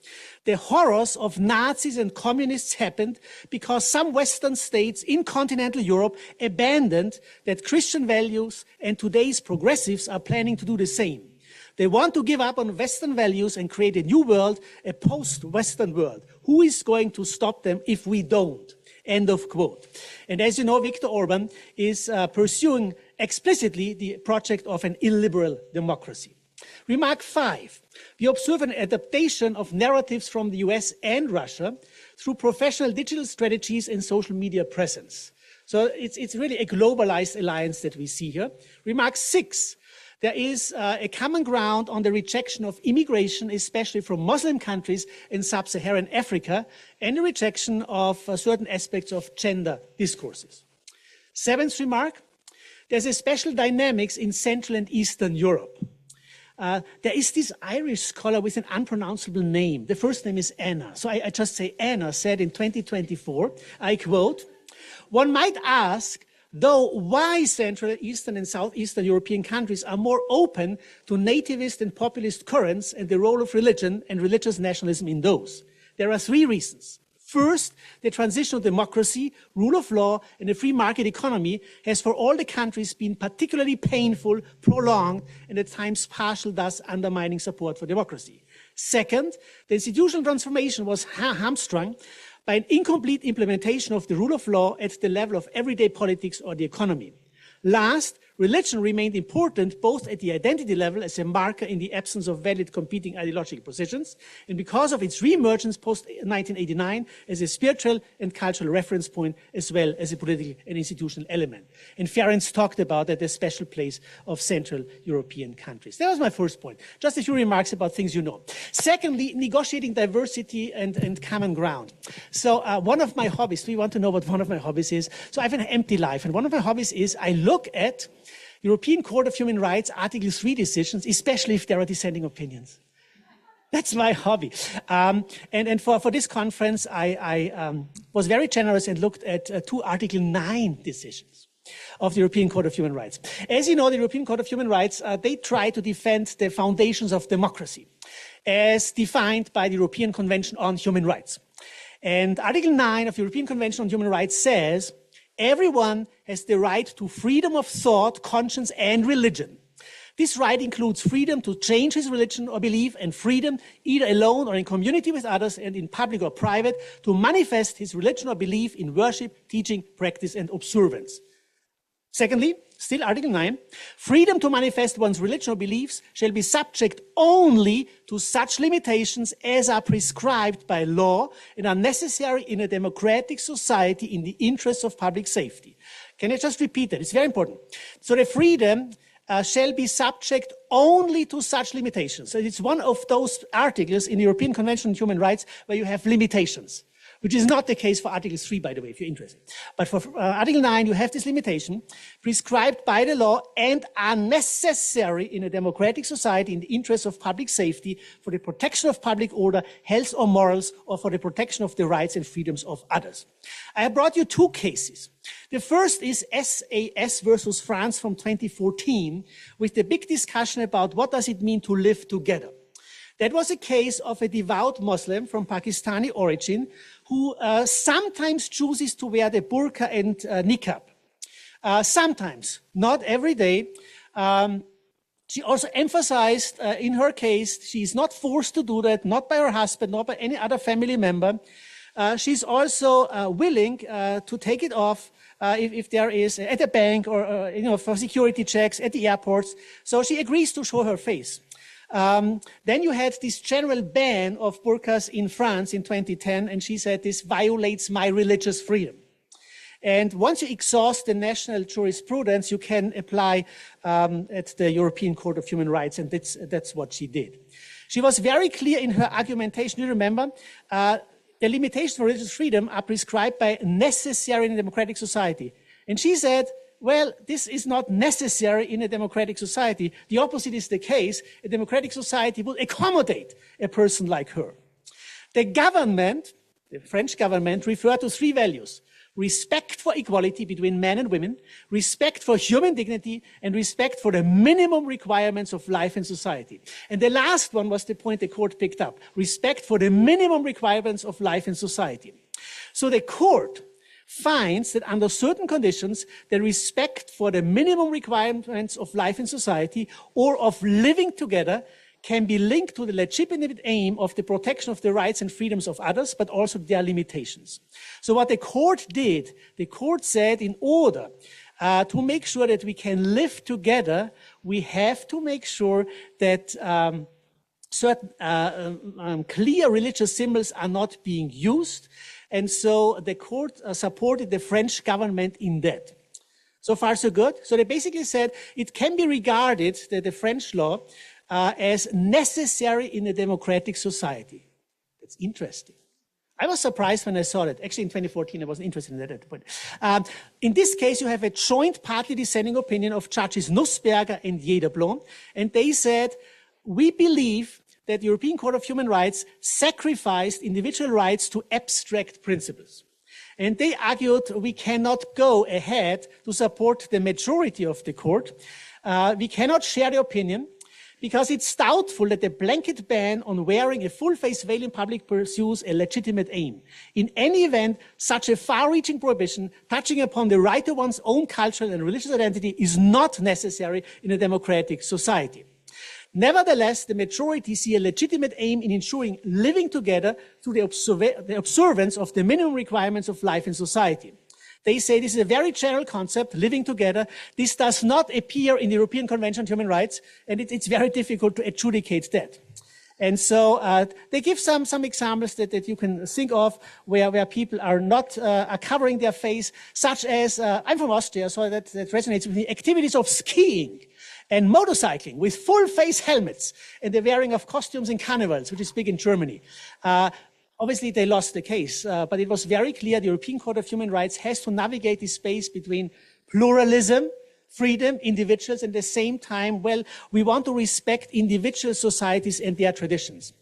"The horrors of Nazis and communists happened because some Western states in continental Europe abandoned that Christian values, and today's progressives are planning to do the same. They want to give up on Western values and create a new world, a post-Western world. Who is going to stop them if we don't?" End of quote. And as you know, Viktor Orban is pursuing explicitly the project of an illiberal democracy. Remark 5. We observe an adaptation of narratives from the US and Russia through professional digital strategies and social media presence. So it's really a globalized alliance that we see here. Remark 6. there is a common ground on the rejection of immigration, especially from Muslim countries in sub-Saharan Africa, and the rejection of certain aspects of gender discourses. Seventh remark, there's a special dynamics in Central and Eastern Europe. There is this Irish scholar with an unpronounceable name. The first name is Anna. So I just say Anna said in 2024, I quote, "One might ask, though, why Central, Eastern and Southeastern European countries are more open to nativist and populist currents and the role of religion and religious nationalism in those. There are three reasons. First, the transition of democracy, rule of law, and a free market economy has for all the countries been particularly painful, prolonged, and at times partial, thus undermining support for democracy. Second, the institutional transformation was hamstrung by an incomplete implementation of the rule of law at the level of everyday politics or the economy. Last, religion remained important both at the identity level as a marker in the absence of valid competing ideological positions, and because of its re-emergence post-1989 as a spiritual and cultural reference point, as well as a political and institutional element." And Ferenc talked about that, the special place of Central European countries. That was my first point. Just a few remarks about things you know. Secondly, negotiating diversity and common ground. So one of my hobbies, we want to know what one of my hobbies is. So I have an empty life, and one of my hobbies is I look at European Court of Human Rights Article 3 decisions, especially if there are dissenting opinions. That's my hobby. And for this conference, I was very generous and looked at two Article 9 decisions of the European Court of Human Rights. As you know, the European Court of Human Rights, they try to defend the foundations of democracy as defined by the European Convention on Human Rights. And Article 9 of the European Convention on Human Rights says, everyone has the right to freedom of thought, conscience, and religion. This right includes freedom to change his religion or belief, and freedom, either alone or in community with others and in public or private, to manifest his religion or belief in worship, teaching, practice, and observance. Secondly, still Article 9, freedom to manifest one's religion or beliefs shall be subject only to such limitations as are prescribed by law and are necessary in a democratic society in the interests of public safety. Can I just repeat that? It's very important. So the freedom shall be subject only to such limitations. So it's one of those articles in the European Convention on Human Rights where you have limitations, which is not the case for Article 3, by the way, if you're interested. But for Article 9, you have this limitation prescribed by the law and are necessary in a democratic society in the interest of public safety, for the protection of public order, health or morals, or for the protection of the rights and freedoms of others. I have brought you two cases. The first is SAS versus France from 2014, with the big discussion about what does it mean to live together. That was a case of a devout Muslim from Pakistani origin who sometimes chooses to wear the burqa and niqab. Sometimes, not every day. She also emphasized in her case, she is not forced to do that, not by her husband, not by any other family member. She's also willing to take it off if there is at a bank or for security checks at the airports. So she agrees to show her face. Then you had this general ban of burqas in France in 2010, and she said this violates my religious freedom. And once you exhaust the national jurisprudence, you can apply at the European Court of Human Rights, and that's what she did. She was very clear in her argumentation. You remember, the limitations of religious freedom are prescribed by necessary in a democratic society. And she said, well, this is not necessary in a democratic society. The opposite is the case. A democratic society will accommodate a person like her. The government, the French government, referred to three values: respect for equality between men and women, respect for human dignity, and respect for the minimum requirements of life and society. And the last one was the point the court picked up: respect for the minimum requirements of life and society. So the court finds that under certain conditions, the respect for the minimum requirements of life in society or of living together can be linked to the legitimate aim of the protection of the rights and freedoms of others, but also their limitations. So what the court did, the court said, in order to make sure that we can live together, we have to make sure that certain clear religious symbols are not being used. And so the court supported the French government in that. So far, so good. So they basically said it can be regarded, the French law, as necessary in a democratic society. That's interesting. I was surprised when I saw that. Actually, in 2014, I wasn't interested in that at the point. In this case, you have a joint partly dissenting opinion of judges Nussberger and Jederblom, and they said, we believe that the European Court of Human Rights sacrificed individual rights to abstract principles. And they argued we cannot go ahead to support the majority of the court. We cannot share the opinion, because it's doubtful that a blanket ban on wearing a full-face veil in public pursues a legitimate aim. In any event, such a far-reaching prohibition touching upon the right of one's own cultural and religious identity is not necessary in a democratic society. Nevertheless, the majority see a legitimate aim in ensuring living together through the observance of the minimum requirements of life in society. They say this is a very general concept, living together. This does not appear in the European Convention on Human Rights, and it's very difficult to adjudicate that. And so they give some examples that you can think of where people are not are covering their face, such as, I'm from Austria, so that resonates with me, activities of skiing and motorcycling with full face helmets and the wearing of costumes in carnivals, which is big in Germany. Obviously, they lost the case, but it was very clear the European Court of Human Rights has to navigate this space between pluralism, freedom, individuals, and at the same time, well, we want to respect individual societies and their traditions.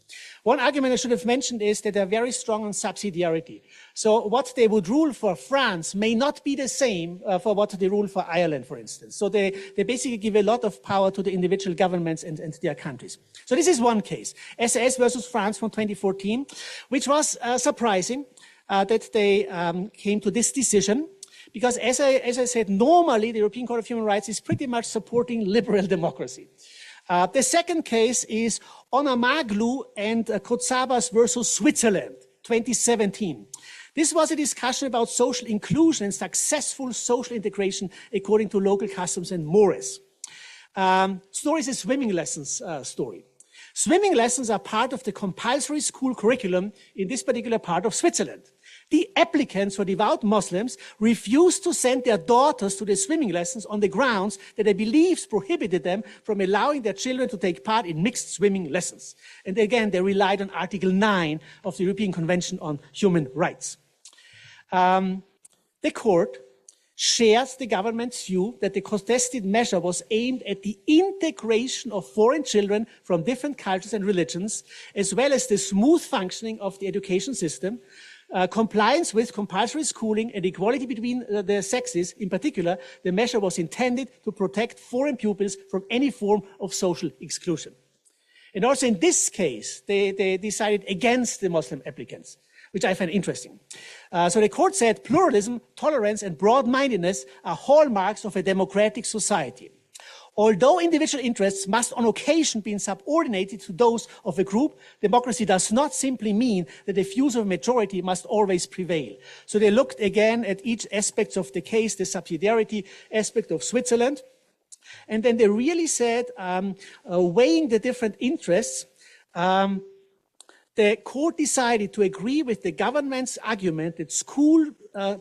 One argument I should have mentioned is that they're very strong on subsidiarity. So what they would rule for France may not be the same for what they rule for Ireland, for instance. So they basically give a lot of power to the individual governments and their countries. So this is one case, SAS versus France from 2014, which was surprising that they came to this decision. Because as I said, normally the European Court of Human Rights is pretty much supporting liberal democracy. The second case is Onamaglu and Kotsabas versus Switzerland, 2017. This was a discussion about social inclusion and successful social integration according to local customs and mores. Story is a swimming lessons story. Swimming lessons are part of the compulsory school curriculum in this particular part of Switzerland. The applicants who are devout Muslims refused to send their daughters to the swimming lessons on the grounds that their beliefs prohibited them from allowing their children to take part in mixed swimming lessons. And again, they relied on Article 9 of the European Convention on Human Rights. The court shares the government's view that the contested measure was aimed at the integration of foreign children from different cultures and religions, as well as the smooth functioning of the education system, compliance with compulsory schooling and equality between the sexes. In particular, the measure was intended to protect foreign pupils from any form of social exclusion. And also in this case, they decided against the Muslim applicants, which I find interesting. So the court said pluralism, tolerance, and broad-mindedness are hallmarks of a democratic society. Although individual interests must on occasion be subordinated to those of a group, democracy does not simply mean that the views of a majority must always prevail. So they looked again at each aspect of the case, the subsidiarity aspect of Switzerland, and then they really said, weighing the different interests, the court decided to agree with the government's argument that school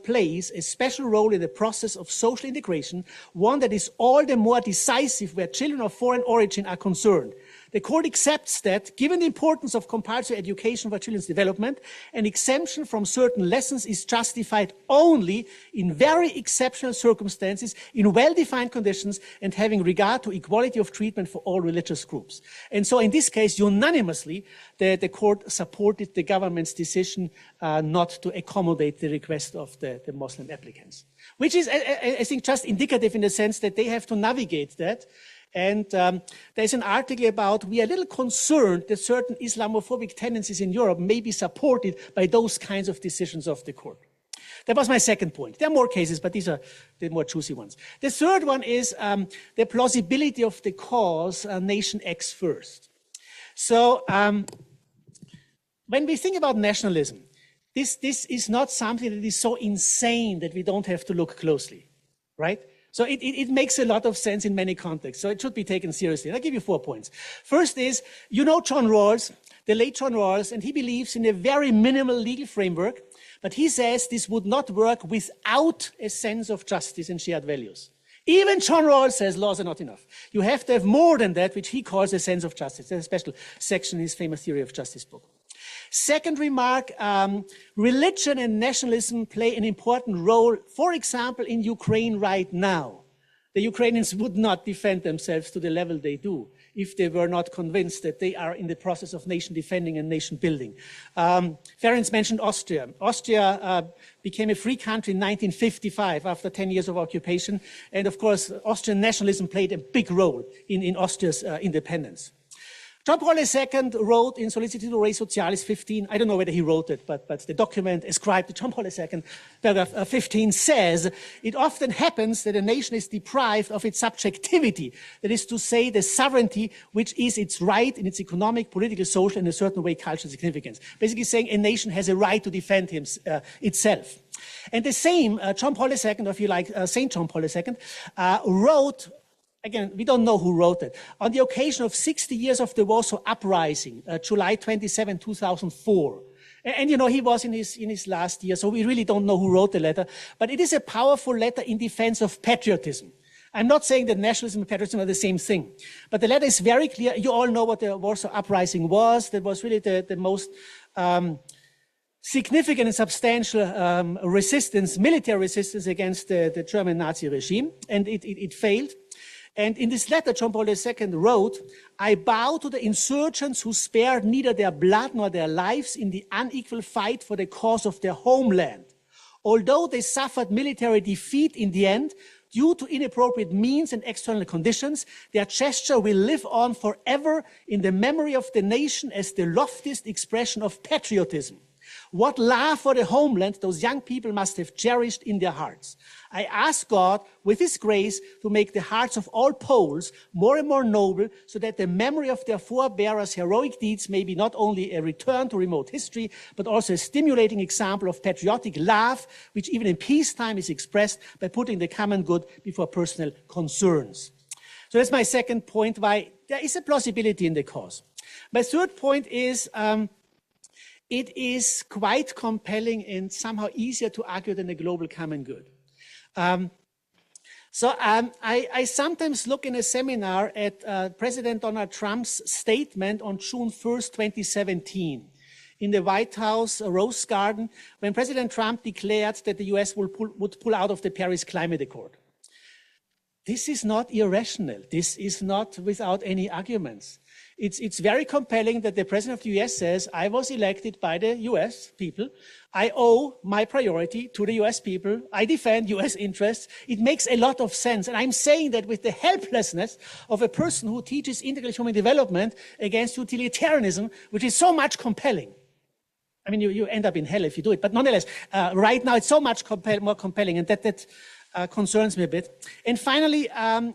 plays a special role in the process of social integration, one that is all the more decisive where children of foreign origin are concerned. The court accepts that, given the importance of compulsory education for children's development, an exemption from certain lessons is justified only in very exceptional circumstances, in well-defined conditions, and having regard to equality of treatment for all religious groups. And so in this case, unanimously, the court supported the government's decision not to accommodate the request of the Muslim applicants, which is, I think, just indicative in the sense that they have to navigate that. And there's an article about, we are a little concerned that certain Islamophobic tendencies in Europe may be supported by those kinds of decisions of the court. That was my second point. There are more cases, but these are the more juicy ones. The third one is the plausibility of the cause, nation X first. So when we think about nationalism, this is not something that is so insane that we don't have to look closely, right? So it makes a lot of sense in many contexts, so it should be taken seriously. And I'll give you 4 points. First is, you know John Rawls, the late John Rawls, and he believes in a very minimal legal framework, But he says this would not work without a sense of justice and shared values. Even John Rawls says laws are not enough. You have to have more than that, which he calls a sense of justice. There's a special section in his famous Theory of Justice book. Second remark, religion and nationalism play an important role, for example, in Ukraine right now. The Ukrainians would not defend themselves to the level they do if they were not convinced that they are in the process of nation defending and nation building. Ferenc mentioned Austria. Austria became a free country in 1955 after 10 years of occupation. And of course, Austrian nationalism played a big role in Austria's independence. John Paul II wrote in Sollicitudo Rei Socialis 15, I don't know whether he wrote it, but the document ascribed to John Paul II, paragraph 15 says, it often happens that a nation is deprived of its subjectivity, that is to say, the sovereignty which is its right in its economic, political, social, and in a certain way cultural significance. Basically saying a nation has a right to defend itself. And the same, John Paul II, or if you like, St. John Paul II, wrote, again, we don't know who wrote it. On the occasion of 60 years of the Warsaw Uprising, July 27, 2004. And you know, he was in his last year, so we really don't know who wrote the letter. But it is a powerful letter in defense of patriotism. I'm not saying that nationalism and patriotism are the same thing. But the letter is very clear. You all know what the Warsaw Uprising was. That was really the most significant and substantial resistance, military resistance against the German Nazi regime. And it failed. And in this letter, John Paul II wrote, I bow to the insurgents who spared neither their blood nor their lives in the unequal fight for the cause of their homeland. Although they suffered military defeat in the end, due to inappropriate means and external conditions, their gesture will live on forever in the memory of the nation as the loftiest expression of patriotism. What love for the homeland those young people must have cherished in their hearts. I ask God, with His grace, to make the hearts of all Poles more and more noble, so that the memory of their forebearers' heroic deeds may be not only a return to remote history, but also a stimulating example of patriotic love, which even in peacetime is expressed by putting the common good before personal concerns. So that's my second point, why there is a plausibility in the cause. My third point is, it is quite compelling and somehow easier to argue than the global common good. I sometimes look in a seminar at President Donald Trump's statement on June 1st, 2017, in the White House Rose Garden, when President Trump declared that the US would pull out of the Paris Climate Accord. This is not irrational. This is not without any arguments. It's very compelling that the President of the US says, I was elected by the US people. I owe my priority to the US people. I defend US interests. It makes a lot of sense. And I'm saying that with the helplessness of a person who teaches integral human development against utilitarianism, which is so much compelling. I mean, you end up in hell if you do it. But nonetheless, right now it's so much more compelling. And that concerns me a bit. And finally,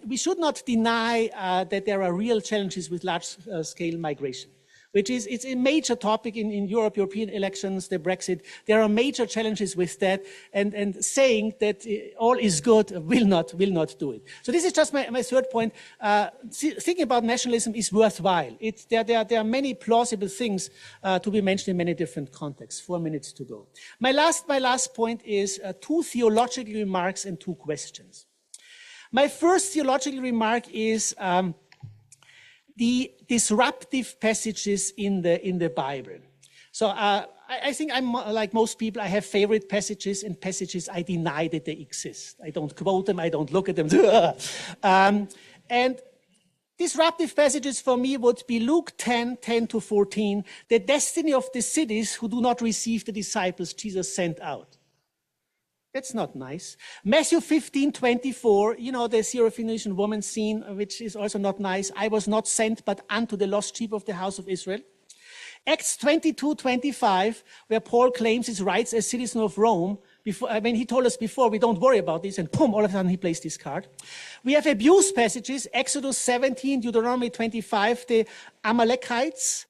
we should not deny that there are real challenges with large-scale migration, which is it's a major topic in Europe, European elections, the Brexit. There are major challenges with that, and saying that all is good will not do it. So this is just my third point. Thinking about nationalism is worthwhile. There are many plausible things to be mentioned in many different contexts. 4 minutes to go. My last point is two theological remarks and two questions. My first theological remark is the disruptive passages in the Bible. So I think I'm like most people. I have favorite passages and passages I deny that they exist. I don't quote them. I don't look at them. And disruptive passages for me would be Luke 10:10-14, the destiny of the cities who do not receive the disciples Jesus sent out. That's not nice. Matthew 15:24, you know, the Syrophoenician woman scene, which is also not nice. I was not sent, but unto the lost sheep of the house of Israel. Acts 22:25, where Paul claims his rights as citizen of Rome. When he told us before, we don't worry about this, and boom, all of a sudden he placed this card. We have abuse passages, Exodus 17, Deuteronomy 25, the Amalekites,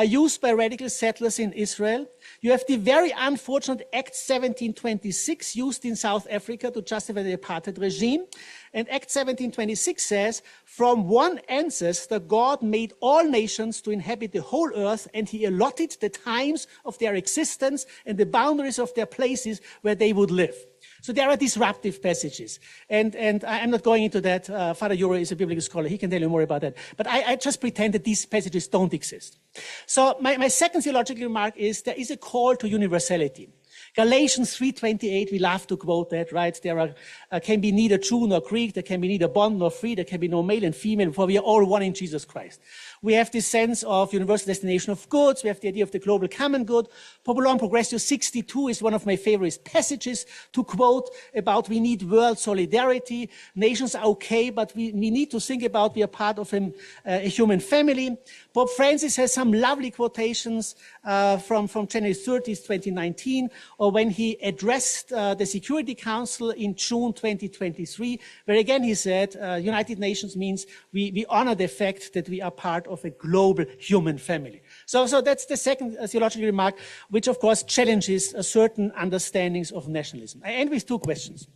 used by radical settlers in Israel. You have the very unfortunate Act 1726 used in South Africa to justify the apartheid regime. And Act 1726 says, from one ancestor, God made all nations to inhabit the whole earth, and he allotted the times of their existence and the boundaries of their places where they would live. So there are disruptive passages. And I'm not going into that. Father Jure is a biblical scholar. He can tell you more about that. But I just pretend that these passages don't exist. So my second theological remark is there is a call to universality. Galatians 3:28, we love to quote that, right? There can be neither Jew nor Greek, there can be neither bond nor free, there can be no male and female, for we are all one in Jesus Christ. We have this sense of universal destination of goods, we have the idea of the global common good. Popular and Progressio 62 is one of my favorite passages to quote about we need world solidarity. Nations are okay, but we need to think about we are part of a human family. Pope Francis has some lovely quotations from January 30th, 2019, or when he addressed the Security Council in June 2023, where again he said, United Nations means we honor the fact that we are part of a global human family. So that's the second theological remark, which of course challenges certain understandings of nationalism. I end with two questions.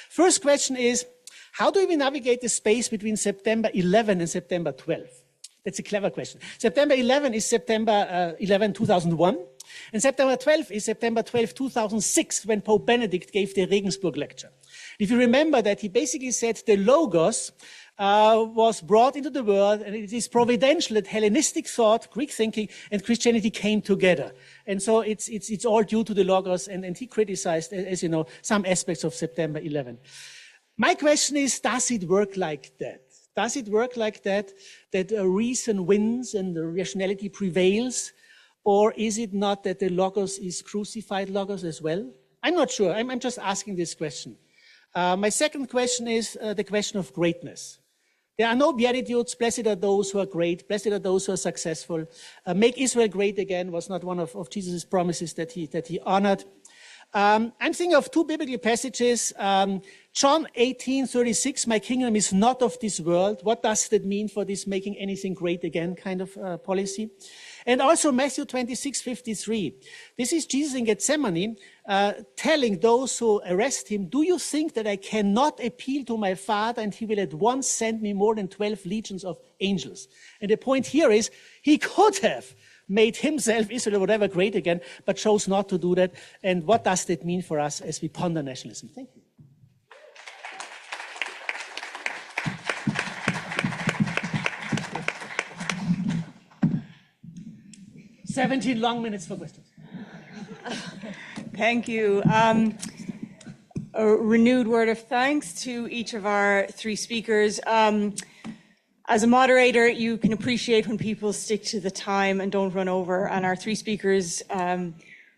First question is, how do we navigate the space between September 11 and September 12? That's a clever question. September 11 is September 11, 2001. And September 12 is September 12, 2006, when Pope Benedict gave the Regensburg lecture. If you remember that, he basically said the Logos was brought into the world, and it is providential that Hellenistic thought, Greek thinking, and Christianity came together. And so it's all due to the Logos, and he criticized, as you know, some aspects of September 11. My question is, does it work like that? Does it work like that reason wins and the rationality prevails? Or is it not that the Logos is crucified Logos as well? I'm not sure. I'm just asking this question. My second question is the question of greatness. There are no beatitudes. Blessed are those who are great. Blessed are those who are successful. Make Israel great again was not one of Jesus' promises that he honored. I'm thinking of two biblical passages. John 18:36, my kingdom is not of this world. What does that mean for this making anything great again kind of policy? And also Matthew 26:53. This is Jesus in Gethsemane telling those who arrest him, do you think that I cannot appeal to my Father and he will at once send me more than 12 legions of angels? And the point here is he could have made himself, Israel, whatever, great again, but chose not to do that. And what does that mean for us as we ponder nationalism? Thank you. 17 long minutes for questions. Thank you. A renewed word of thanks to each of our three speakers. As a moderator, you can appreciate when people stick to the time and don't run over. And our three speakers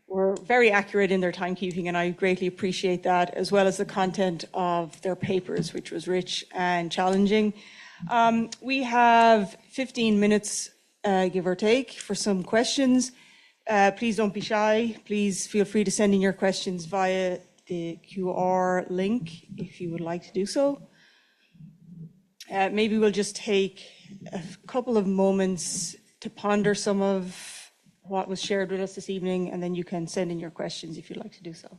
were very accurate in their timekeeping, and I greatly appreciate that, as well as the content of their papers, which was rich and challenging. We have 15 minutes, give or take, for some questions. Please don't be shy. Please feel free to send in your questions via the QR link if you would like to do so. Maybe we'll just take a couple of moments to ponder some of what was shared with us this evening, and then you can send in your questions if you'd like to do so.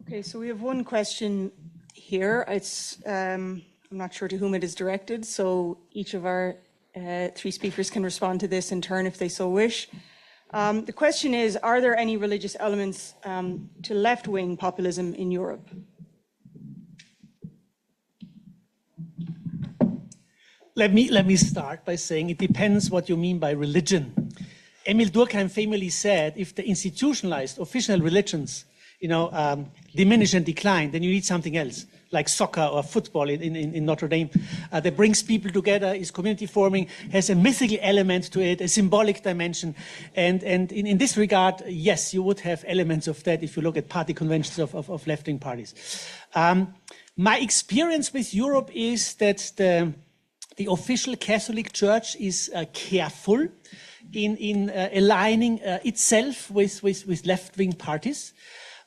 Okay, so we have one question here. It's I'm not sure to whom it is directed, so each of our three speakers can respond to this in turn if they so wish. The question is, are there any religious elements to left-wing populism in Europe? Let me start by saying it depends what you mean by religion. Emil Durkheim famously said, if the institutionalized official religions diminish and decline, then you need something else, like soccer or football in Notre Dame, that brings people together, is community forming, has a mythical element to it, a symbolic dimension. And in this regard, yes, you would have elements of that if you look at party conventions of left-wing parties. My experience with Europe is that the official Catholic Church is careful in aligning itself with left-wing parties.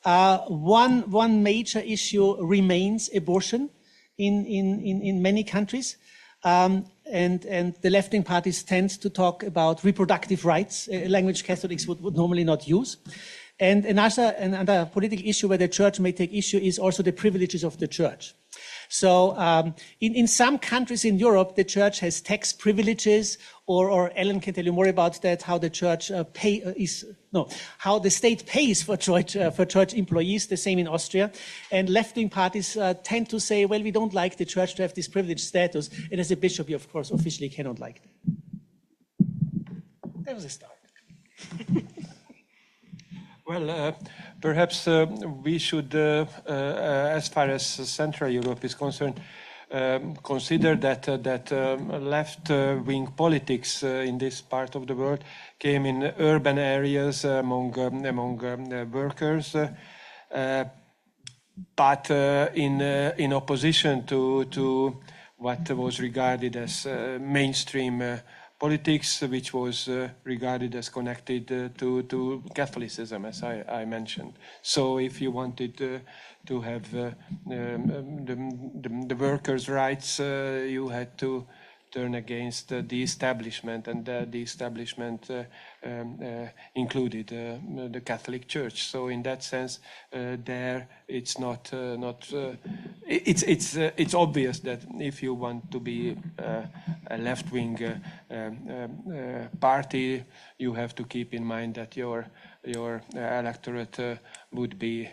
One major issue remains abortion in many countries. And the left-wing parties tend to talk about reproductive rights, a language Catholics would normally not use. And another political issue where the church may take issue is also the privileges of the church. So in some countries in Europe, the church has tax privileges, or Ellen can tell you more about that, how the church how the state pays for church employees, the same in Austria. And left-wing parties tend to say, well, we don't like the church to have this privileged status. And as a bishop, you, of course, officially cannot like that. That was a start. Well, perhaps we should, as far as Central Europe is concerned, consider that left-wing politics in this part of the world came in urban areas among workers, but in opposition to what was regarded as mainstream politics, which was regarded as connected to Catholicism, as I mentioned. So if you wanted to have the workers' rights, you had to turn against the establishment, and the establishment included the Catholic Church. So in that sense, there it's it's obvious that if you want to be a left-wing party, you have to keep in mind that your electorate would be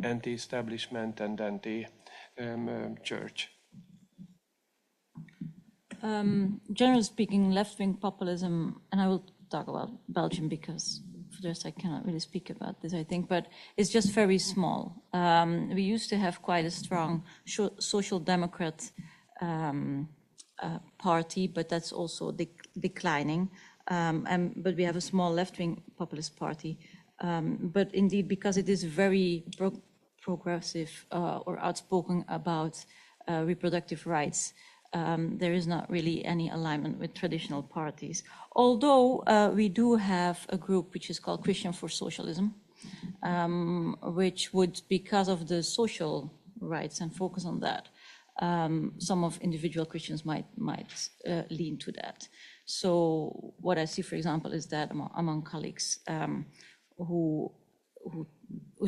anti-establishment and anti-church. Generally speaking, left-wing populism, and I will talk about Belgium because for the rest I cannot really speak about this, I think, but it's just very small. We used to have quite a strong social democrat party, but that's also declining. But we have a small left-wing populist party. But indeed, because it is very progressive or outspoken about reproductive rights, there is not really any alignment with traditional parties. Although we do have a group which is called Christian for Socialism, which would, because of the social rights and focus on that, some of individual Christians might lean to that. So what I see, for example, is that among colleagues who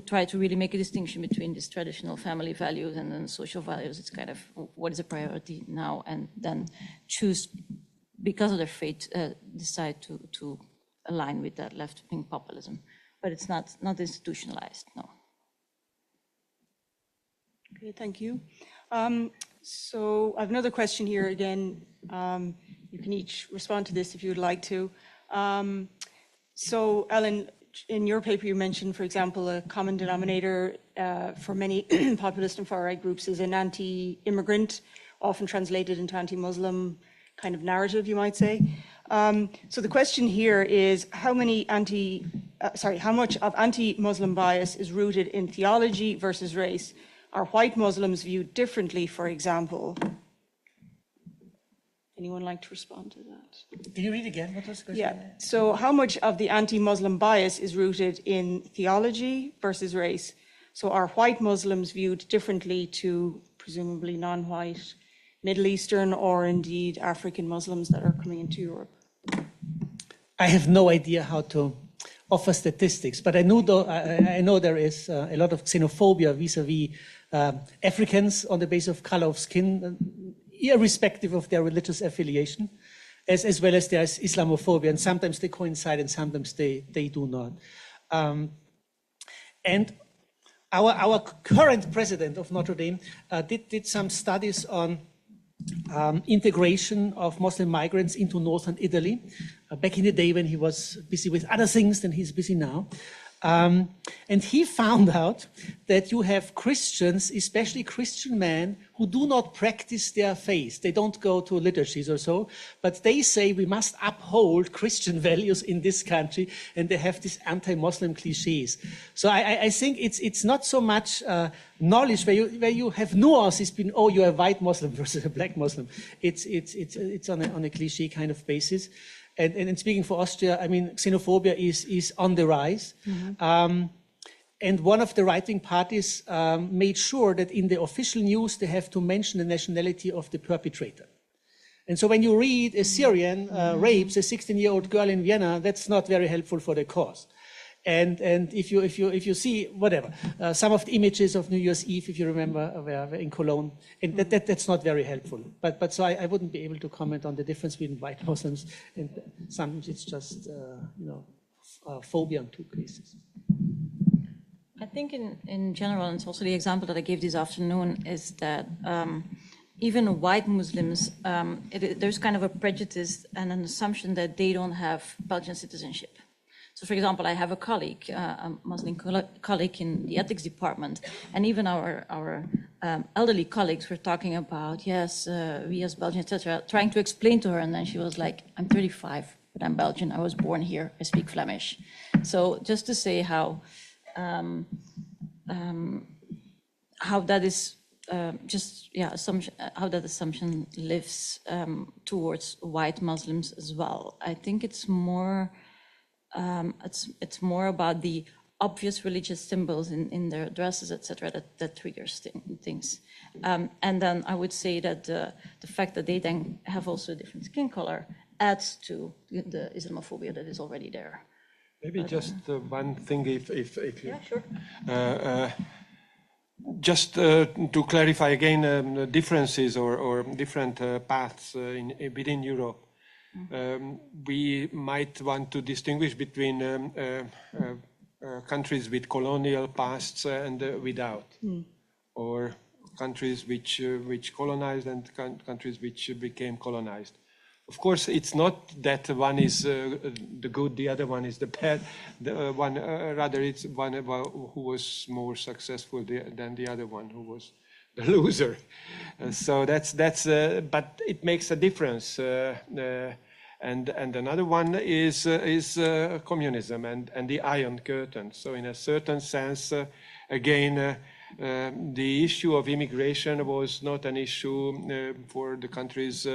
try to really make a distinction between these traditional family values and then social values. It's kind of what is a priority now, and then choose, because of their faith, decide to align with that left-wing populism. But it's not institutionalized, no. Okay, thank you. So I have another question here again. You can each respond to this if you would like to. So Ellen, in your paper, you mentioned, for example, a common denominator for many populist and far-right groups is an anti-immigrant, often translated into anti-Muslim kind of narrative, you might say. So the question here is how much of anti-Muslim bias is rooted in theology versus race? Are white Muslims viewed differently, for example? Anyone like to respond to that? Can you read again? What was the question? Yeah. So how much of the anti-Muslim bias is rooted in theology versus race? So are white Muslims viewed differently to presumably non-white Middle Eastern or indeed African Muslims that are coming into Europe? I have no idea how to offer statistics, but I know there is a lot of xenophobia vis-a-vis Africans on the basis of color of skin, irrespective of their religious affiliation, as well as there is Islamophobia, and sometimes they coincide and sometimes they do not. And our current president of Notre Dame did some studies on integration of Muslim migrants into northern Italy back in the day when he was busy with other things than he's busy now. And he found out that you have Christians, especially Christian men, who do not practice their faith. They don't go to liturgies or so, but they say we must uphold Christian values in this country, and they have these anti-Muslim cliches. So I think it's not so much knowledge where you have nuances between, oh, you're a white Muslim versus a black Muslim. It's on a cliche kind of basis. And speaking for Austria, I mean, xenophobia is on the rise. Mm-hmm. And one of the right-wing parties made sure that in the official news, they have to mention the nationality of the perpetrator. And so when you read a Syrian rapes a 16-year-old girl in Vienna, that's not very helpful for the cause. And if you see whatever some of the images of New Year's Eve, if you remember, were in Cologne, and that's not very helpful. But so I wouldn't be able to comment on the difference between white Muslims and some. It's just phobia in two cases. I think in general, and it's also the example that I gave this afternoon, is that even white Muslims, there's kind of a prejudice and an assumption that they don't have Belgian citizenship. So, for example, I have a colleague, a Muslim colleague in the ethics department, and even our elderly colleagues were talking about, yes, we as Belgians, etc., trying to explain to her, and then she was like, I'm 35, but I'm Belgian, I was born here, I speak Flemish. So just to say how that is how that assumption lives towards white Muslims as well. I think it's more about the obvious religious symbols in their dresses, etc., that triggers things. And then I would say that the fact that they then have also a different skin color adds to the Islamophobia that is already there. Maybe just one thing, if you... Yeah, sure. Just to clarify again the differences or different paths within Europe. We might want to distinguish between countries with colonial pasts and without, or countries which colonized and countries which became colonized. Of course, it's not that one is the good, the other one is the bad. Rather, it's one who was more successful than the other one who was the loser. So that's. But it makes a difference. And another one is communism and the Iron Curtain. So in a certain sense, again, the issue of immigration was not an issue for the countries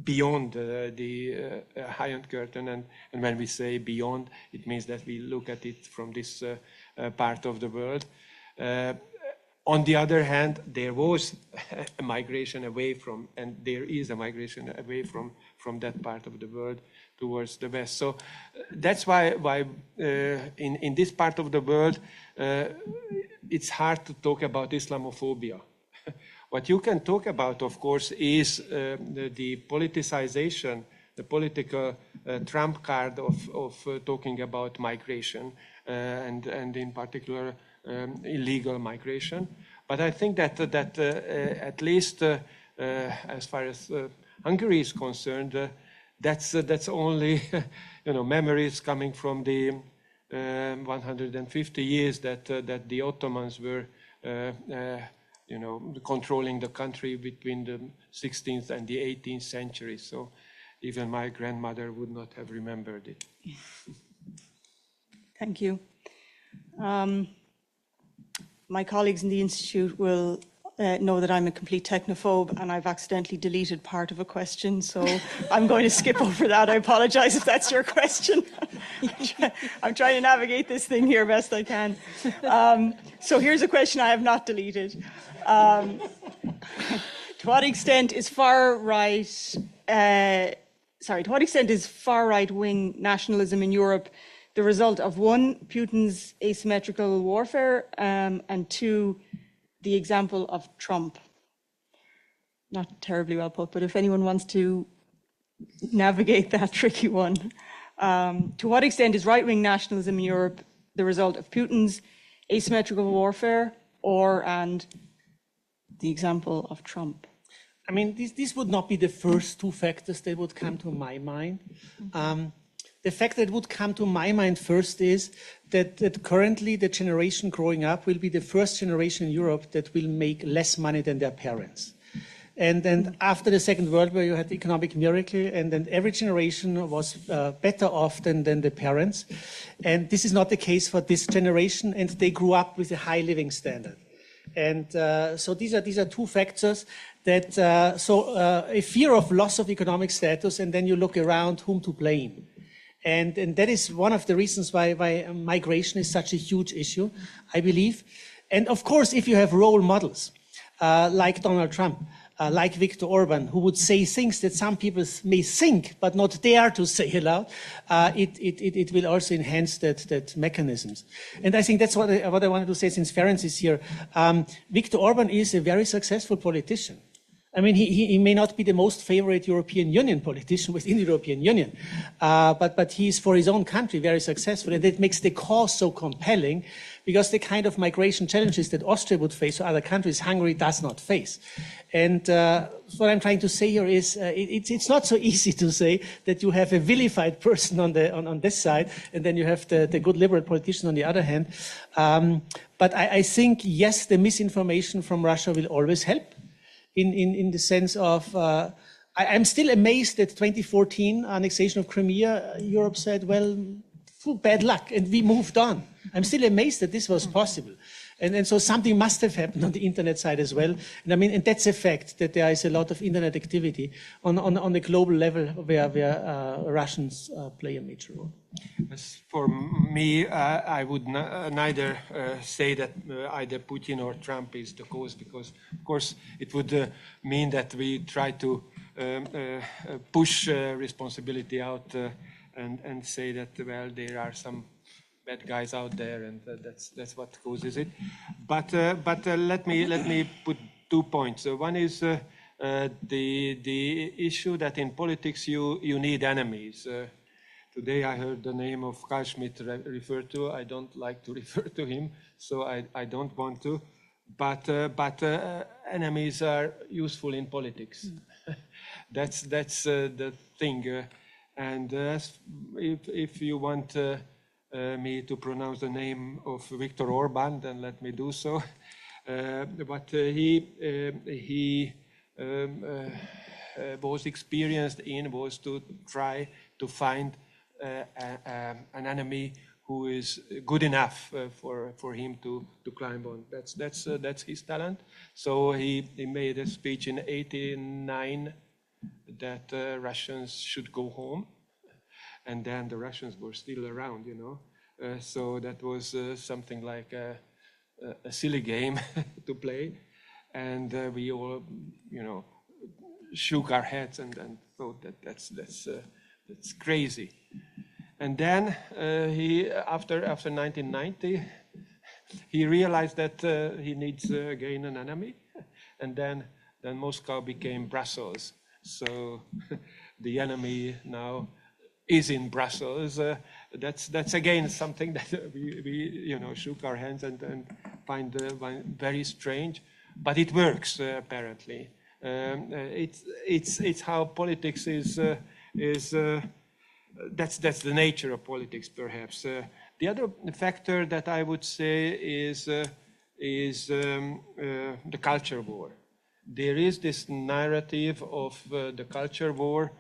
beyond the Iron Curtain. And when we say beyond, it means that we look at it from this part of the world. On the other hand, there was a migration away from, and there is a migration away from that part of the world towards the West. So that's why in this part of the world, it's hard to talk about Islamophobia. What you can talk about, of course, is the politicization, the political trump card of talking about migration, and in particular illegal migration. But I think that at least as far as Hungary is concerned, that's only memories coming from the 150 years that the Ottomans were controlling the country between the 16th and the 18th century. So even my grandmother would not have remembered it. Thank you. My colleagues in the Institute will know that I'm a complete technophobe, and I've accidentally deleted part of a question, so I'm going to skip over that. I apologize if that's your question. I'm trying to navigate this thing here best I can. So here's a question I have not deleted. To what extent is far-right-wing nationalism in Europe the result of, one, Putin's asymmetrical warfare, and two, the example of Trump? Not terribly well put, but if anyone wants to navigate that tricky one. To what extent is right-wing nationalism in Europe the result of Putin's asymmetrical warfare and the example of Trump? I mean, these would not be the first two factors that would come to my mind. The fact that would come to my mind first is that currently the generation growing up will be the first generation in Europe that will make less money than their parents. And then after the Second World War, you had the economic miracle, and then every generation was better off than the parents. And this is not the case for this generation, and they grew up with a high living standard. And so these are two factors that, a fear of loss of economic status, and then you look around whom to blame. And that is one of the reasons why migration is such a huge issue, I believe. And of course, if you have role models like Donald Trump, like Viktor Orban, who would say things that some people may think but not dare to say aloud, it will also enhance that mechanisms. And I think that's what I wanted to say since Ferenc is here. Viktor Orban is a very successful politician. I mean, he may not be the most favorite European Union politician within the European Union, but he's for his own country very successful, and that makes the cause so compelling, because the kind of migration challenges that Austria would face or other countries, Hungary does not face. And what I'm trying to say here is it's not so easy to say that you have a vilified person on this side, and then you have the good liberal politician on the other hand. But I think, yes, the misinformation from Russia will always help. In the sense of, I'm still amazed that 2014 annexation of Crimea, Europe said, well, bad luck, and we moved on. I'm still amazed that this was possible. And so something must have happened on the internet side as well. And I mean, and that's a fact, that there is a lot of internet activity on the global level where Russians play a major role. As for me, I would neither say that either Putin or Trump is the cause, because, of course, it would mean that we try to push responsibility out and say that, well, there are some bad guys out there, and that's what causes it. But let me put 2 points. One is the issue that in politics you need enemies. Today I heard the name of Carl Schmitt referred to. I don't like to refer to him, so I don't want to. But enemies are useful in politics. That's the thing. And if you want me to pronounce the name of Viktor Orban, then let me do so. But he was experienced in was to try to find an enemy who is good enough for him to climb on. That's his talent. So he made a speech in '89 that Russians should go home, and then the Russians were still around, you know. So that was something like a silly game to play, and we all, you know, shook our heads and thought that that's crazy. And then he, after 1990, he realized that he needs again an enemy, and then Moscow became Brussels. So the enemy now is in Brussels. That's again something that we you know, shook our hands and find very strange, but it works apparently. It's how politics is. That's the nature of politics, perhaps. The other factor that I would say is the culture war. There is this narrative of the culture war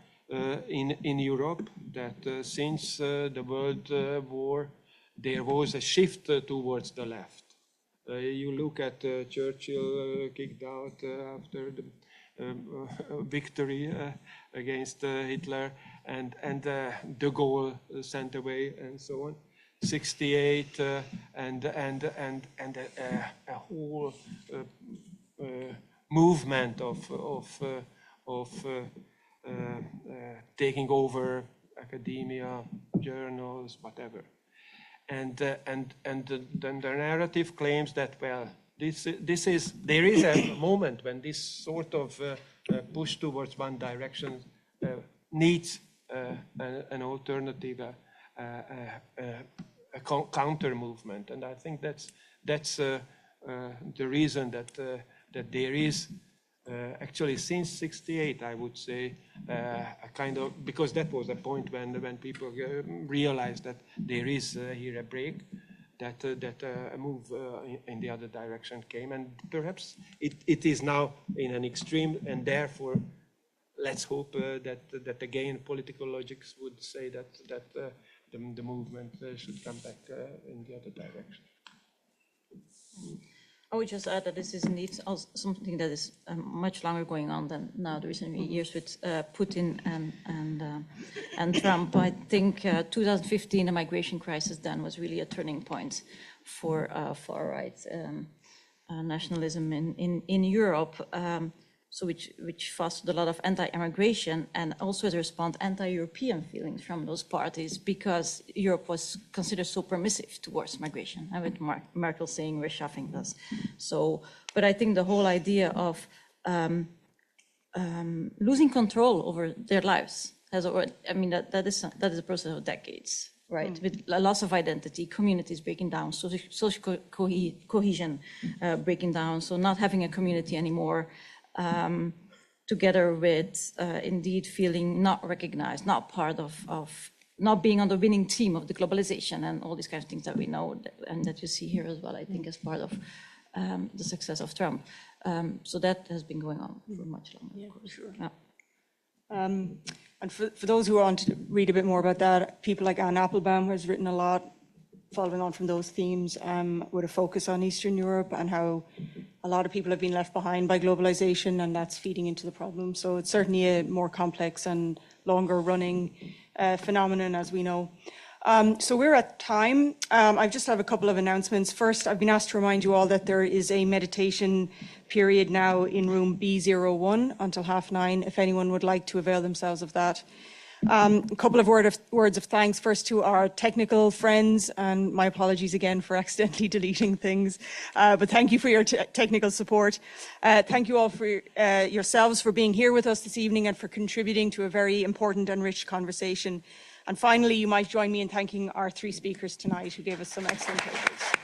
in Europe, that since the World War, there was a shift towards the left. You look at Churchill kicked out after the victory against Hitler, and de Gaulle sent away, and so on. 68 and a whole movement of taking over academia, journals, whatever, and then the narrative claims that, well, there is a moment when this sort of push towards one direction needs an alternative, a counter movement, and I think that's the reason that there is actually since '68, I would say, a kind of, because that was a point when people realized that there is here a break, that a move in the other direction came, and perhaps it is now in an extreme, and therefore let's hope that again political logics would say that the movement should come back in the other direction. I would just add that this is indeed something that is much longer going on than now the recent years with Putin and Trump. I think 2015, the migration crisis then was really a turning point for far-right nationalism in Europe. So which fostered a lot of anti-immigration and also as a response anti-European feelings from those parties because Europe was considered so permissive towards migration. And with Merkel saying we're shoving this. So, but I think the whole idea of losing control over their lives has already, I mean, that is a process of decades, right? With a loss of identity, communities breaking down, social cohesion breaking down, so not having a community anymore. Together with indeed feeling not recognized, not part of not being on the winning team of the globalization and all these kinds of things that we know and that you see here as well, I think as part of the success of Trump. So that has been going on for much longer. Yeah, for sure. Yeah. And for those who want to read a bit more about that, people like Anne Applebaum has written a lot following on from those themes with a focus on Eastern Europe and how a lot of people have been left behind by globalization and that's feeding into the problem. So it's certainly a more complex and longer running phenomenon, as we know. So we're at time. I just have a couple of announcements. First, I've been asked to remind you all that there is a meditation period now in room B01 until 9:30, if anyone would like to avail themselves of that. A couple of words of thanks first to our technical friends, and my apologies again for accidentally deleting things, but thank you for your technical support. Thank you all for yourselves for being here with us this evening and for contributing to a very important and rich conversation. And finally, you might join me in thanking our three speakers tonight who gave us some excellent papers.